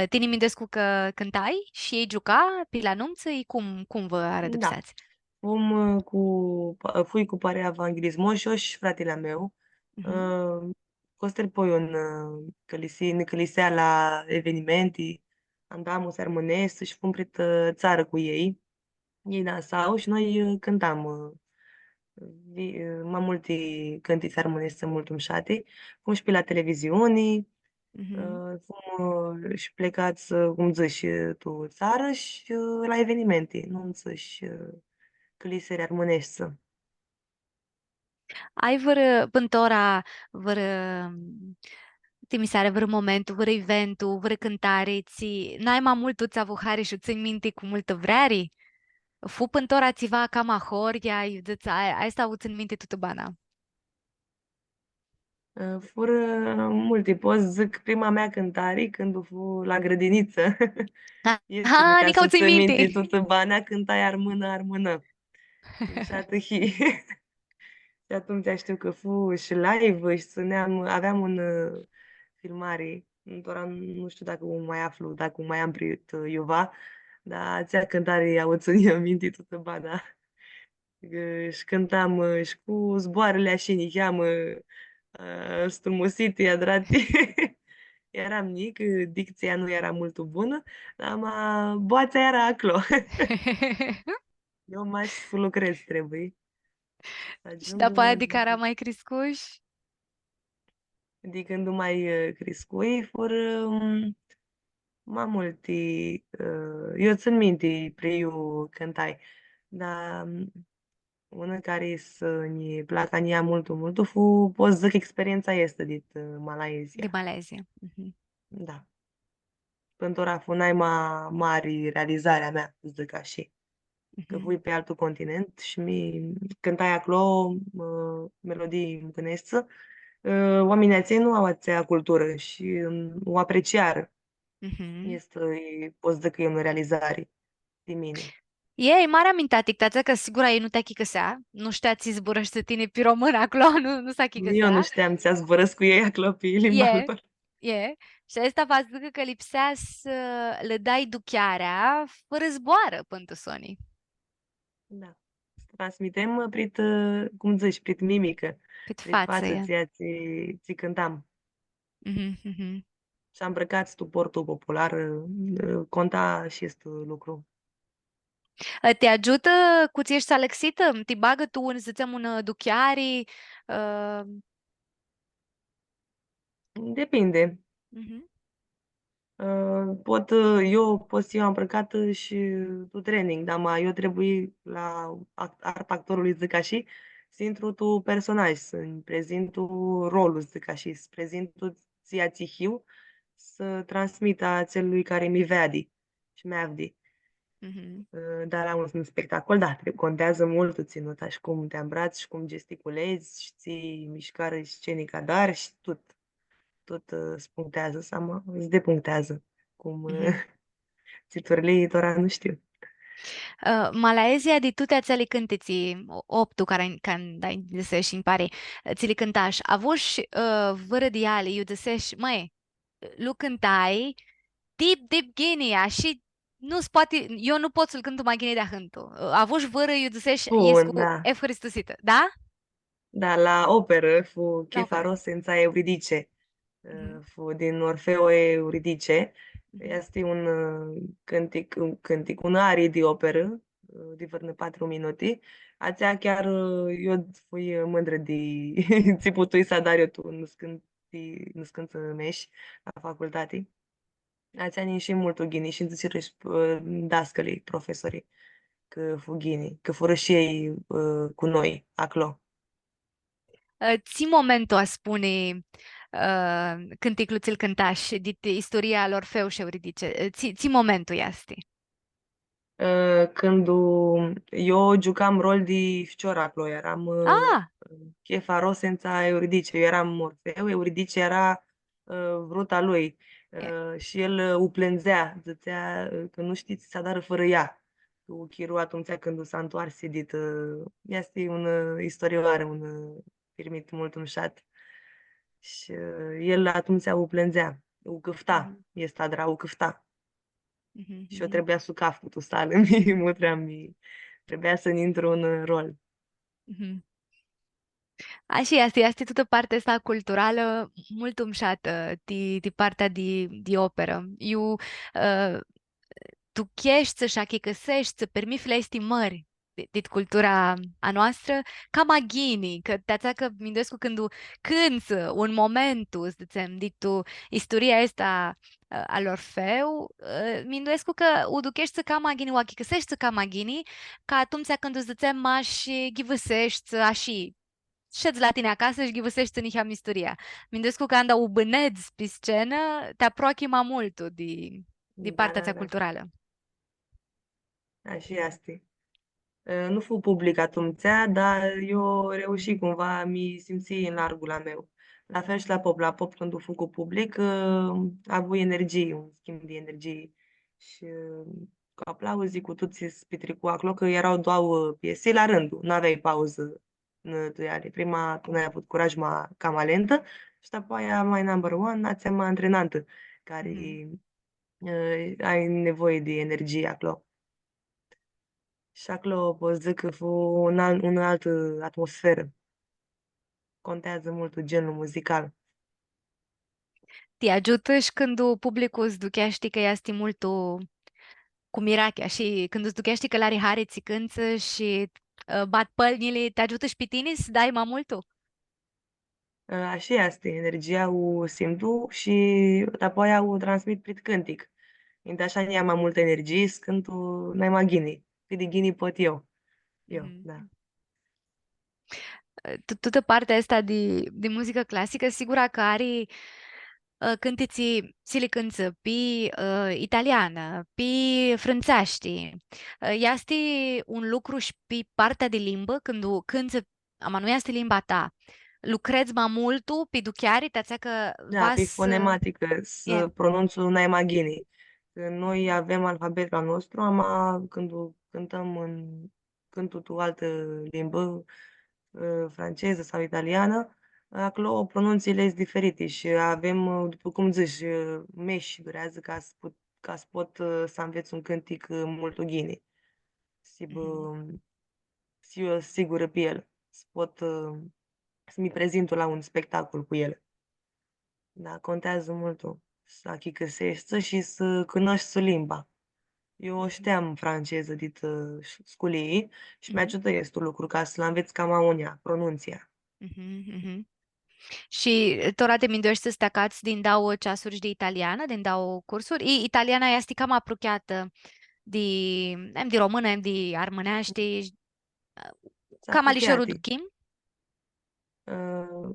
Tine mindescu că cântai și ei juca pe la nunță, cum vă Da. arădăpsați? Fui cu parea Evanghelismo și eu și fratele meu. Mhm, Uh, Costel Poion, călisea la evenimente, andam să armonesc și fum prin țară cu ei. Ei dansau și noi cântam mai multe cântiți armonesc mult umșate, cum și pe la televiziune, mhm. cum și plecați, cum zici tu, țară și la evenimente, nu zici cliseri armonești. Ai vreo pântora, vreo timisare, vreo momentul, vreo eventul, vreo cântare, n-ai mai mult tu ți-avu hari și ți minte cu multă vrere? Fu pântora țiva cam ahoria, ai stau în minte tută bana. Fură multe. Pot zic prima mea cântare când o fu la grădiniță. Este Ha, ca nici să-ți ți minte minte. toată bana cântai armână, armână. Și atâhi. Și atunci știu că fu și live și aveam un filmare Tora nu știu dacă o mai aflu, dacă o mai am prit Iuva, dar ți-a cântare a oțănia minti toată bana. Și cântam și cu zboarele așa ni cheamă strumosite, adrate. Eram mic, dicția nu era mult bună, dar boața era acolo. Eu m-aș să lucrez, trebuie să Și ajung după aia de care mai crescuș? de când mai crescui, mai multe, eu țin minte preiu cântai, dar una care să ne placă ania mult, mult, pot zic experiența este din De Malaezia. Malezia. Mhm. Da. Pentru a fi mai mari realizarea mea, zic așa. Că Mhm. fui pe altul continent și cântai acolo melodii întâlnești, oamenii aceia nu au aceea cultură și o apreciară. Mhm. Este, pot zic că e o realizare de mine. Ei, mare amintatic, tața că sigur ei nu te chicăsea, nu știați zburăște tine pe român acolo, nu s-a Eu nu chicăsea. știam să zbărăsc cu ei acolo pe limba E, lor. e. Și asta va zic că lipsea să le dai duchiarea fără zboară pentru Sony. Da. Transmitem prin, cum zici, prin mimică, Pe prin față, față, e. ți cântam. Mhm, mhm. Și am îmbrăcat suportul popular, conta și este lucru. Te ajută cu ți ești alexită? Te bagă tu în, să zicem, un duchiari? Uh, Depinde. mhm, Eu pot să eu am îmbrăcat și tu training, dar eu trebuie la art actorului, zic așa, să intru tu personaj, să-mi prezint tu rolul, zic așa, să prezint tu ția țihiu, să transmit a celui care mi vede și mi avdi. mhm, Dar la un spectacol, da, contează mult ținuta și cum te îmbraci și cum gesticulezi și ții mișcare scenică, dar și tot spunctează, îți depunctează. Cum mhm. țiturile tora nu știu. Malaezia di tutte ațele cântiții, optu care dai deseși în pare, ți li cântaș. Avoși vără de ale, eu deseși, măi, lu cântai, tip genia și nu poate, eu nu pot să-l cânt mai gine de hântu. Avoși vără, eu deseși, ies Bun, cu da. Efharistusită, da? Da, la operă fu La operă. Chefaros senza Euridice, Mhm, fu din Orfeo Euridice. mhm, Este un cântic, un arie de operă, de vreo 4 minute. Ația chiar eu fui mândră de țiputul să dar eu tu născând să meși la facultate. Ația ni și mult ghini și îți dascălii, profesorii, că fu ghini, că fură și ei cu noi, acolo. ți momentul a spune cânticul ți-l cântaș, dit istoria lor Orfeu și Euridice. Ți momentul este. Când eu jucam rol de ficior acolo, eram Ah, Chefa Rosența Euridice, eu eram Morfeu, Euridice era vruta lui e. și el o plângea, zicea că nu știți să dară fără ea. Cu Chiru atunci când s-a întors Edit, este un istorioară, un pirmit mult umșat. Și el atunci o plângea, o câfta, Mhm, este adra, o câfta. mhm, Și eu mhm, trebuia să caf cu sală, trebuia să intru în rol. mhm. Așa este toată partea asta culturală mult umșată de partea de operă. Eu, uh, tu chești și achii căsești să permiți la estimări de cultura a noastră, ca magini, că te-ața că mindescu când un momentu, să zicem, de tu istoria asta al Orfeu, minduescu că o duchești să ca magini, o achii căsești să ca magini, ca atunci când îți zicem mași ghivăsești, așa, ședți la tine acasă și ghivusești în iham istoria. Mindescu că anda ubânezi pe scenă, te aproxima mult de Da, partea da, ța da. culturală. Așa este. Nu fu public atunci, dar eu reuși cumva, mi simți în largul la meu. La fel și la pop. La pop, când o fu cu public, a avut energie, un schimb de energie. Și cu aplauzi, cu toți se petrecu acolo, că erau două piese la rândul. Nu aveai pauză în toiale. Prima, tu n-ai avut curaj, cam lentă, și apoi mai number one, ați mai antrenantă, care Mhm. ai nevoie de energie acolo. Și acolo pot zic că fu una altă atmosferă. Contează mult genul muzical. Ti ajută și când publicul îți duchești că esti multu cu mirachea și când îți duchești că l-are hare țicânță și bat pălnile, te ajută și pe tine să dai mai multul? Așa este, energia o simtu și apoi o transmit prin cântic. Inte așa ne mai multă energie, cântul n-ai mai ghini. Cât de ghini pot eu. Eu, da. Mhm. Toată partea asta de muzică clasică, sigur că are cântiții, si le cântă pe italiană, pe frânțești. Este un lucru și pe partea de limbă, când o cântă, ama nu este limba ta, lucrezi mai mult tu pe duchiari, tația că Da, pe vas... fonematică, Yeah. să pronunțul n-ai mai ghini. Că noi avem alfabetul al nostru, când cântăm în cântul o altă limbă, franceză sau italiană, acolo pronunțiile sunt diferite și avem, după cum zici, meși durează ca să pot să înveți un cântic multoghini. Si, Mhm. bă, si eu sigură pe el, să pot să mi prezint la un spectacol cu el. Da, contează mult să achicăsești și să cunoști limba. Eu Mhm. știam franceză dit sculii și Mhm. mi-ajută este un lucru ca să-l înveți cam a unia, pronunția. Mhm. Mhm. Și tora te mindoiești să stacați din dau ceasuri de italiană, din dau cursuri? Italiana este cam apropiată de, em de română, em de armânești, S-a cam alișorul apropiat. duchim?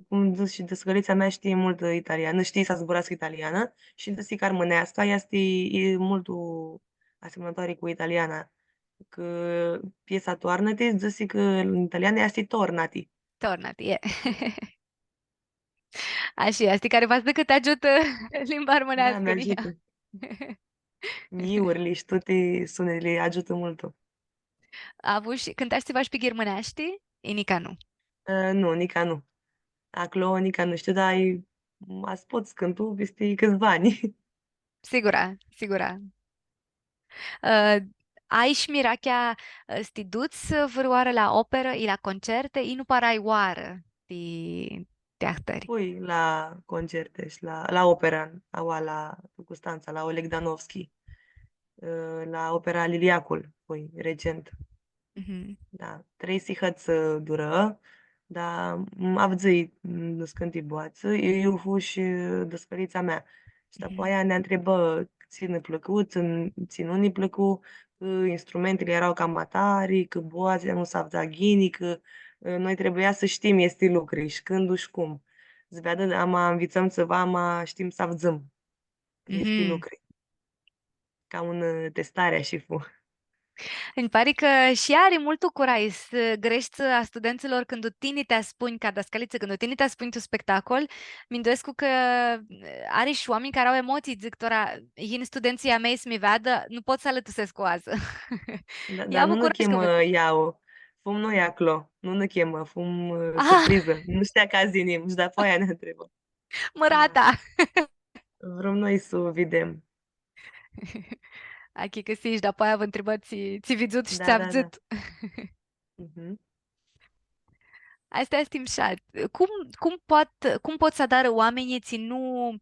Cum zic și descălița mea știe mult italiană, știe să zburească italiană și de că armânească este mult asemănătoare cu italiana. Că piesa toarnăti, zice că în italiană este tornati. Tornati, e. Așa este, care v-ați decât ajută limba Da, armânească în ea. mi-ajută. Miurile și toate sunele ajută mult. A avut și cântați ceva și pe ghirmânești? Inica nu. Nu, Nica nu. Acolo, Nica nu știu, dar ați poți cântu peste câțiva ani. Sigura, sigura. Uh, ai și mirachea sti duți vrioară la operă, i la concerte, i nu parai oară de ahtări. Pui la concerte și la opera, la Custanța, la Oleg Danovski, la opera Liliacul, pui, recent. Mhm, Da, 3 sihăți dură, dar avdzăi scânti boață, eu fu și dăscălița mea. Și mhm, apoi aia ne întrebă ține plăcut, țin unii plăcu, că instrumentele erau cam matari, că boaze nu s-a ghini, că noi trebuia să știm este lucruri și când și cum. Zbeadă, ama învițăm să ama știm să avzăm, că este mhm. lucruri. Ca un testare și fu. Îmi pare că și are multul curaj să grești a studenților când o tine te spun ca dascăliță, când o tine te spun tu spectacol, mi că are și oameni care au emoții, zic, tora, în studenții a mei să mi vadă, nu pot să alătusesc cu ază. Dar Ia nu vă ne curaj că vă... chemă iau. Fum noi acolo. Nu ne chemă. Fum Ah, surpriză. Nu știa ca zinim. Și de aia ne întrebă. Da. mărata! Vrem noi să o vedem. Achi că si, și după aia vă întrebați, ți vizut și Da, ți-a da, da. vizut. Mhm. Asta este timșat. Cum pot să adară oamenii ți nu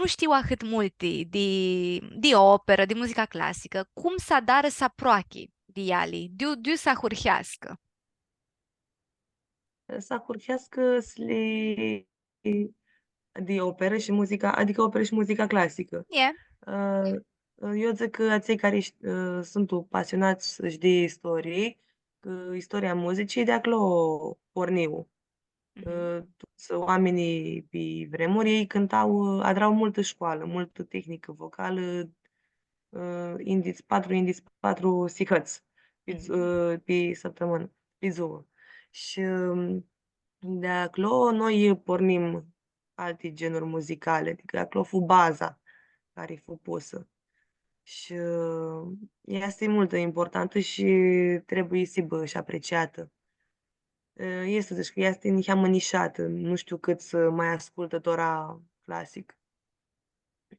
știu atât multe de operă, de muzica clasică. Cum să adară să aproache de ele, de să hurhească? Să curchească de operă și muzica, adică operă și muzica clasică. E. Uh, Eu zic că cei care sunt pasionați și de istorie, istoria muzicii, de acolo porniu. Mhm, Toți oamenii pe vremuri, ei cântau, adrau multă școală, multă tehnică vocală, indiți 4 sihăți mhm, pe săptămână, pe zi. Și de acolo noi pornim alte genuri muzicale, adică acolo fu baza care fu pusă. Și ea este mult importantă și trebuie să și apreciată. Este, deci că este niha mănișată. Nu știu cât să mai ascultă tora clasic,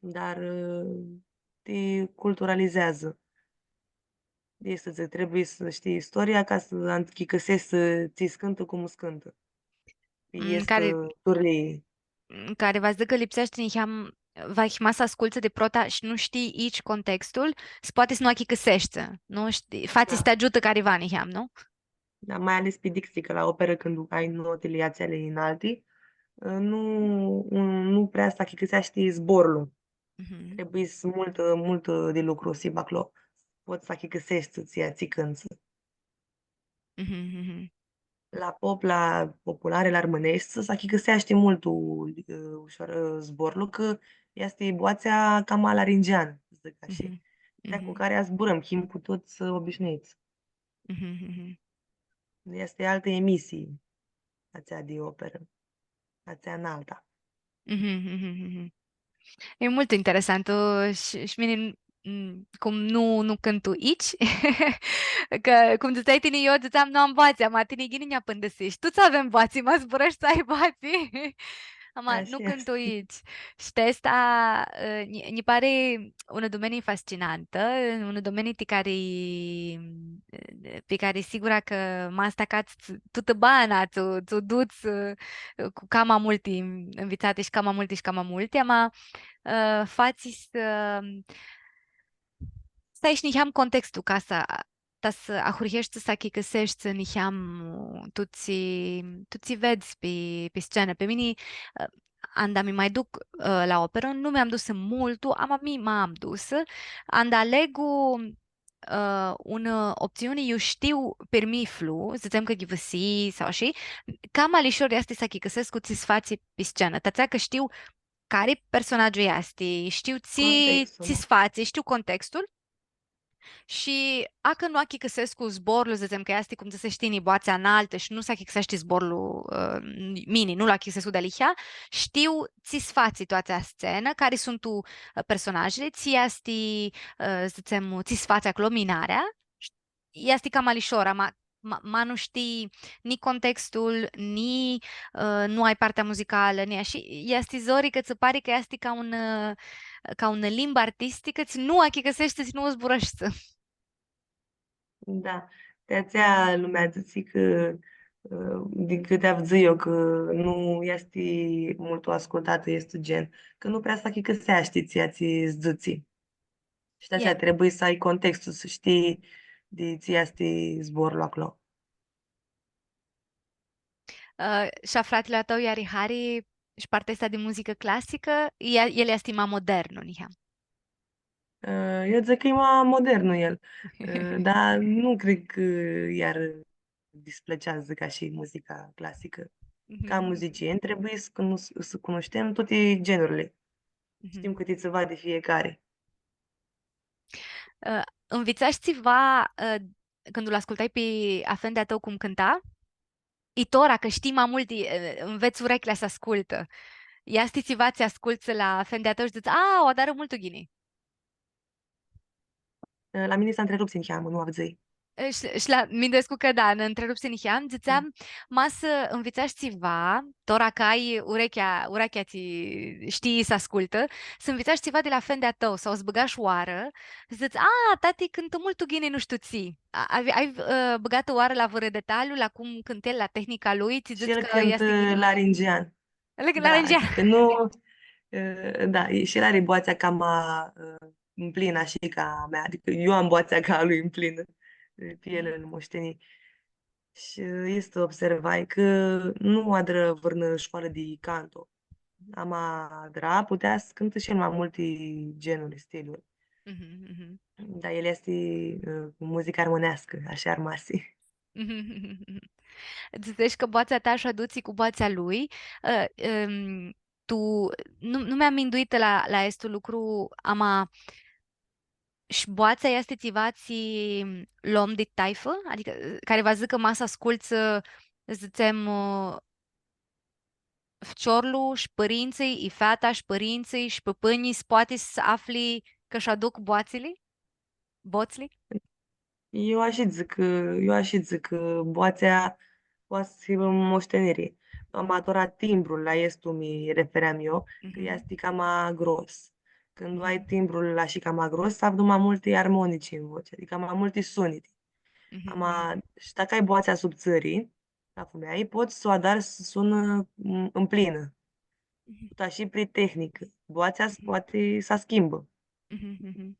dar te culturalizează. Este, trebuie să știi istoria ca să antichicăsești să ți scântă cum scântă. Este Care, turlei. care vas că lipsește niham vai masa ascultă de prota și nu știi aici contextul, se poate să nu achi găsește, nu știi, fații să te Da. ajută careva niham, nu? Da, mai ales pe dicție, că la operă când ai notele ațele înalte, nu prea să achicăsești zborul. Mhm, Trebuie să mult de lucru sibaclo. Poți să achicăsești ți cânță. mhm, mhm, La pop, la populare, la armănești, să achicăsește mult ușor zborul, că este boațea cam laringean, să zic așa. mhm, Cea cu mhm, care zburăm, chim cu toți obișnuiți. mhm, mhm, Este alte emisii, ațea de operă, ațea înalta. mhm, mhm, mhm. E mult interesant și mine cum nu cântu aici, că cum ziceai tine, eu ziceam nu am boații, ama tine gini ne apândăsești. Tu ți avem boații, mă zburăști să ai boații. Ama nu Așa cântu este. aici. Și asta mi pare un domeniu fascinantă, un domeniu pe care sigura că m-a stacat tută bana, tu duți cu cama multi învițate și cama multi, ama fații să stai și niham contextul ca să să ahuriești să achicăsești niham tu ți vezi pe scenă. Pe mine anda mi mai duc la operă, nu mi-am dus în multul, am mi m-am dus. Anda alegu una opțiune, eu știu per mi flu, să zicem că givăsi sau așa, cam alișor este să achicăsesc cu ți fații pe scenă. Tățea că știu care personajul este, știu ți Contextul. sfați, știu contextul și acă nu achi găsesc zborul, să zicem că este cum să știi boața înaltă și nu să achi găsești zborul mini, nu l achi găsesc de lihia, știu ți sfați toată scenă, care sunt tu personajele, ți este, să zicem, ți sfați acolo minarea, este cam alișora, ma nu știi ni contextul, ni nu ai partea muzicală, ni așa. Este zori că ți pare că este ca una limbă artistică, ți nu achi găsești, ți nu zburăști. Da. De aceea lumea zice că, din câte am zis eu, că nu este mult ascultată, este gen, că nu prea să achicăsește ți zduții. Și de aceea Yeah. trebuie să ai contextul, să știi de ți este zborul acolo. Și a fratele tău, iar Harry, și partea asta de muzică clasică, el este mai modern, nu? Eu zic că e mai modernul el, dar nu cred că iar displăcează ca și muzica clasică. Ca muzicieni trebuie să cunoștem toate genurile. Știm cât e să va de fiecare. Învățați ceva când îl ascultai pe afendea tău cum cânta? Itora, că știi mai mult, înveți urechile să ascultă. Ia ceva ți asculți la afendea tău și zici, a, o adară mult ghini. La mine s-a întrerupt în cheamă, nu avzei. Și la Mindescu că da, ne întrerupse niheam, ziceam, masă învățați ceva, tora că ai urechea ți știi să ascultă, să învățați ceva de la fendea tău sau să băgași oară, zici, a, tati cântă mult tu ghine, nu știu ți. Ai băgat oară la vără detaliu, la cum cânte el, la tehnica lui, ți Și zici el că este cântă ghine. laringian. La Da, rângea. adică nu... Da, și el are boața cam în plină, așa ca a mea. Adică eu am boața ca a lui în plină. Pe el în moștenii. Și este observai că nu adră vârnă școală de canto. Am adra, putea să cântă și el mai multe genuri, stiluri. Mhm, mhm. Dar el este cu muzică armonească, așa armasi. Zici că boața ta și aduții cu boața lui. Uh, tu nu mi-am minduit la estul lucru, ama și boața este tivați lom de taifă, adică care va zică masa asculți, zicem, fciorlu și părinții, i fata și părinții și păpânii poate să afli că și aduc boațele, boțli. Eu aș zic că boața poate să fie moștenire. Amatora timbrul, la estu mi refeream eu, că Mhm, este cam gros. Când ai mhm, timbrul la și cam gros, să mai multe armonici în voce, adică mai multe sunete. mhm, mhm, Ama, și dacă ai boața sub țării, la fumeai, poți să o adari să sună în plină. mhm, Tot și prin tehnică. Boața mhm, poate să schimbă. mhm, mhm,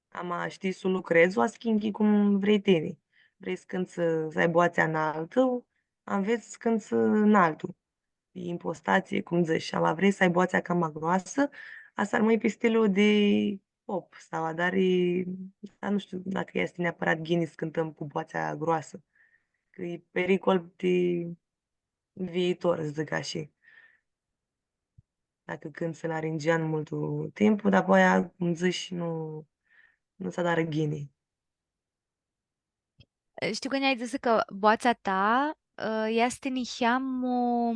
Ama știi să lucrezi, o schimbi cum vrei tine. Vrei să când să ai boața înaltă, înveți când să înaltul. E impostație, cum zici. Ama vrei să ai boața cam groasă, asta ar mai pe stilul de pop sau dar dar nu știu dacă este neapărat Guinness cântăm cu boața groasă. Că e pericol de viitor, să zic așa. Dacă cânti în aringian mult timp, dar apoi, cum zici, nu s-a dat ghini. Știu că ne-ai zis că boața ta este niheamu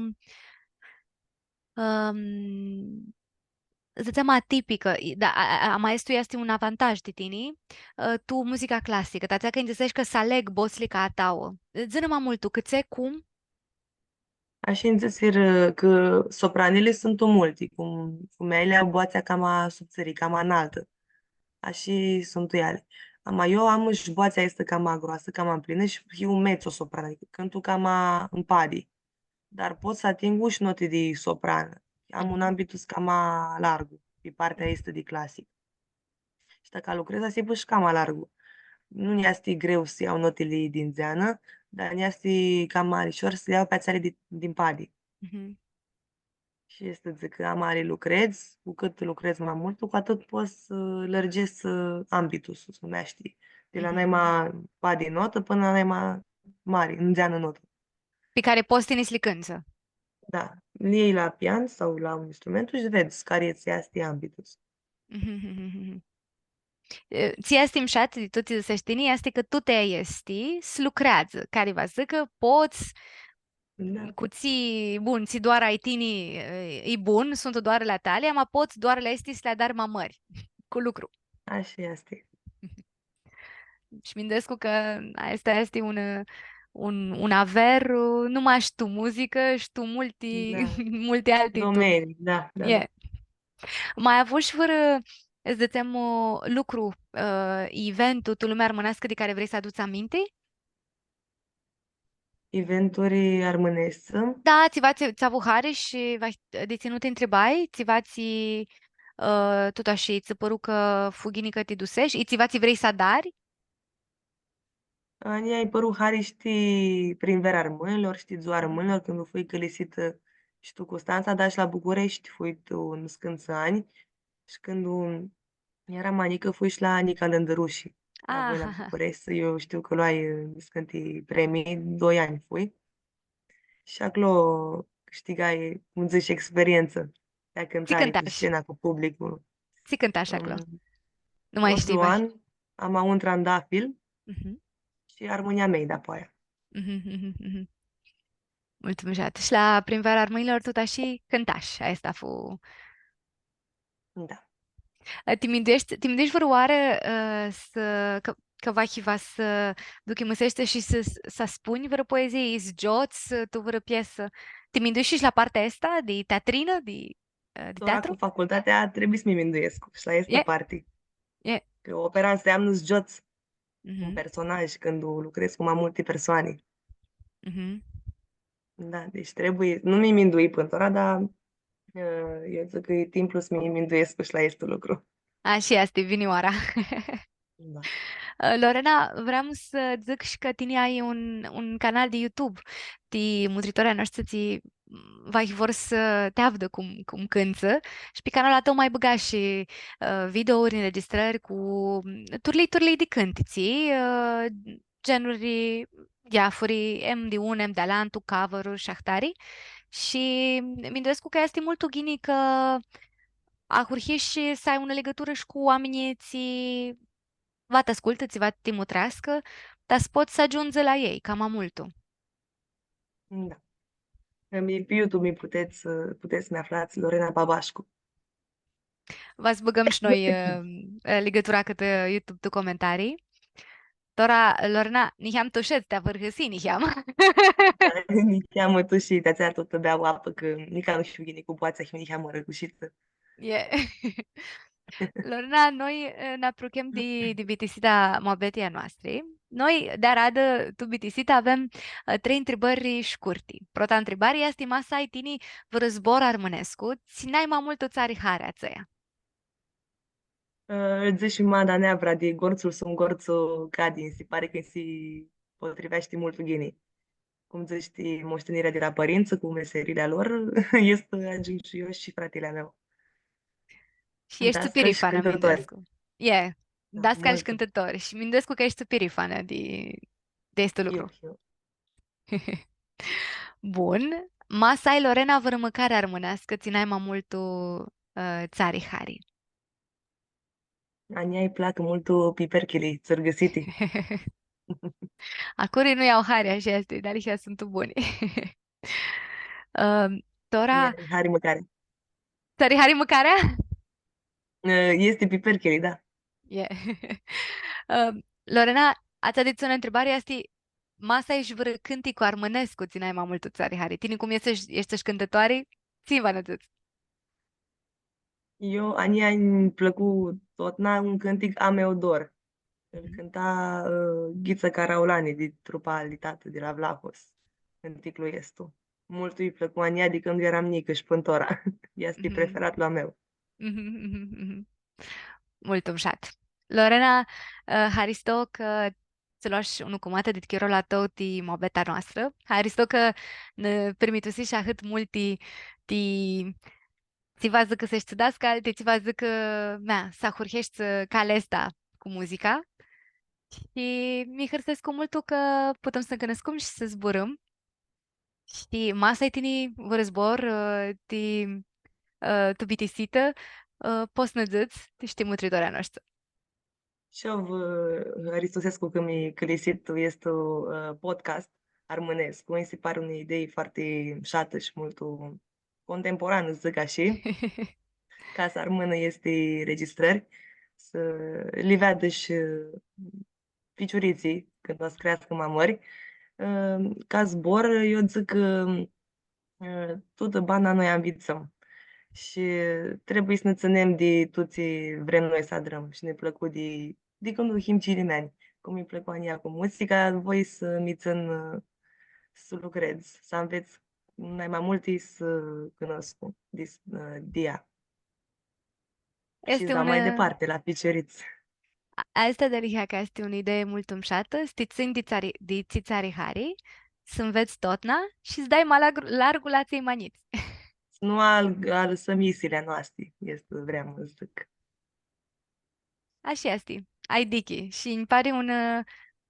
zicem atipică, da, a este este un avantaj de tine, tu muzica clasică, dar dacă îmi că să aleg boslica a ta, zine mai mult tu, cât cum? Așa îmi zis că sopranele sunt multe, cum femeile au boața cam subțării, cam înaltă. Așa sunt ele. Ama eu am și boața este cam groasă, cam plină și fiu mezzo-sopran, adică cântul cam în padi. Dar pot să ating și note de soprană. Am un Mhm, ambitus cam larg, pe partea mhm, este de clasic. Și dacă lucrez, asta și cam larg. Nu este greu să iau notele din zeană, dar este cam marișor să le iau pe țară din padi. mhm, Și este zic că am mare lucrez, cu cât lucrez mai mult, cu atât poți să lărgesc ambitusul, să numește. De la noi mhm. mai padi notă până la noi mai mare, în zeană notă. Pe care poți tine slicânță. Da, îl iei la pian sau la un instrument și vezi care îți este ambitus. Mhm, mhm, mhm. Ți este imșat de tu ți seștini este că tu te este lucrează, care va zic că poți Da, cu ții, bun, ți doar ai tini, e bun, sunt doar la tale, ma poți doar la este să le dar mai mări cu lucru. așa este. Și Mindescu că asta este un aver, nu mai știu muzică, știu Da, multe alte tu. domenii, da, da, Yeah. da. Mai avut și fără, îți dăteam lucru, eventul, tu lumea armânească de care vrei să aduți aminte? Eventuri armânesă. Da, ți avut hare și de ținut te întrebai, tot așa, ți păru că fuginică te dusești, ți vrei să adari? Ania ai părut hariști prin vera armânilor, știi, ziua Mhm, armânilor, când fui călesită și tu Constanța, dar și la București, fui tu în Scânțani și când era manică, fui și la Anica Lândăruși, la Ah, voi la ha, ha. București. Eu știu că luai scântii premii, 2 ani fui. Și acolo câștigai, cum zici, experiență de Ți cântare pe cântași, scena cu publicul. ți cântași acolo. Um, Nu mai știi, Otru vai. an am un trandafil Mhm, și armonia mei de apoi. mhm, mhm, mhm. Mulțumesc. Și la primăvara armâilor tot așa cântași. Asta fu. Da. Ti-mi vreo oară că va chiva să duc măsește și să spuni vreo poezie, izjoți, tu vreo piesă. Ti-mi și la partea asta de teatrină, de Dora cu teatru? facultatea trebuie să mi minduiesc și la este E, parte. e. Că opera înseamnă joți un Mhm, personaj când lucrezi cu mai multe persoane. mhm. Da, deci trebuie, nu mi mindui pântora, dar eu zic că e timpul să mi minduiesc și la este lucru. A, și asta, vinioara. Da. Lorena, vreau să zic și că tine ai un canal de YouTube. Mutritoarea noastră vor să te avdă cum cânță și pe canalul tău mai băga și videouri, înregistrări cu turlei de cântiții, genuri diafuri, M de un, M de alantu, cover-uri, șahtari. Și mi că este mult ghini că și să ai una legătură și cu oamenii va te ascultă, ți va te mutrească, dar poți să ajungi la ei, cam mai multul. Da. Pe YouTube puteți să-mi aflați Lorena Babașcu. Vă băgăm și noi legătura către YouTube de comentarii. Tora, Lorena, niham tušet, te vrhăsi niham. Ni cheamă tu și te-ați tot să beau apă, că nica nu știu gine cu poața și mi cheamă răgușiță. Je. Lorena, noi ne apropiem de bitisita moabetia noastră. Noi, de aradă, tu bitisita, avem trei întrebări scurte. Prota întrebare este masa ai tini vrăzbor armânescu, ținai mai mult o țari harea țăia. Zici și mada neapărat de gorțul sunt gorțul Cadin, se pare că se potrivește mult gine. Cum zici, știi, moștenirea de la părință cu meserile lor, este ajung și eu și fratele meu. Și ești Dascăl și superifană, cântători. Mindescu. E, Da, dascăl și mult. cântători. Și Mindescu că ești superifană de este lucru. Eu. Bun. Masa ai Lorena vărmăcare armânească, ținai mai mult țari hari. Ania îi plac mult piperchilii, țărgăsitii. Acolo nu iau hari, așa este, dar așa sunt buni. Uh, Tora, Hari mâncare. țari hari mâncarea? Este piperchilii, da. Yeah. Lorena, ați adus o întrebare, este masa ești vră cânti cu armânescu, ținai mai mult țari hari. Tine cum ești cântătoare? Țin vă Eu, Ania, îmi plăcu tot na un cântic A meu dor. Îl cânta Ghiță Caraulani de trupa Alitate de la Vlahos. Cânticul este. Mult îi plăcu Ania de când eram mică și pântora. Este Mhm, preferatul la meu. mhm, mhm, mhm. Mult umșat. Lorena, haristo că ți luași unu cumată de chirola tău ti mobeta noastră. Haristo că ne permitusi și ahât multi ti ți va zic că se dascal, te ți va zic că mea, să hurhești calesta cu muzica. Și mi hârsesc cu multul că putem să încănăscum și să zburăm. Și masa e tini vor zbor, ti tu bitisită, poți nădăți, ti știi mutritoarea noastră. Și eu, Aristosescu, că mi clisit este podcast armânesc. Mi se pare o idee foarte șată și mult contemporană, să zic așa. Casa Armână este registrări, să le vadă și ficiuriții când o să crească mai mari. Ca zbor, eu zic că toată banda noi ambițăm și trebuie să ne ținem de toți vrem noi să adrăm și ne plăcut de când o himcilimeni. Cum mi plăcu ania cu muzica, voi să mi țin să lucrez, să înveți mai multe să cunosc de ea și să Este dau mai una, departe la ficioriți. asta de liha că este o idee mult umșată, stițând de țițari hari, să înveți totna și îți dai mai largul la ței maniți. Nu al sămisiile noastre, este vreau să zic. Așa este, ai dichi și îmi pare una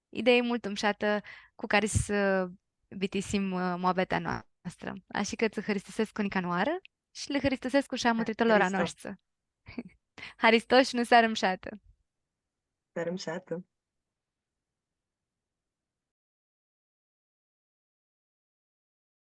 idee mult umșată cu care să vitisim moabeta noastră. Așa că ți hăristăsesc cu nicanoară și le hăristăsesc cu șamutrită Hristo, noastră. Haristoși nu s-ar îmșată. sărăm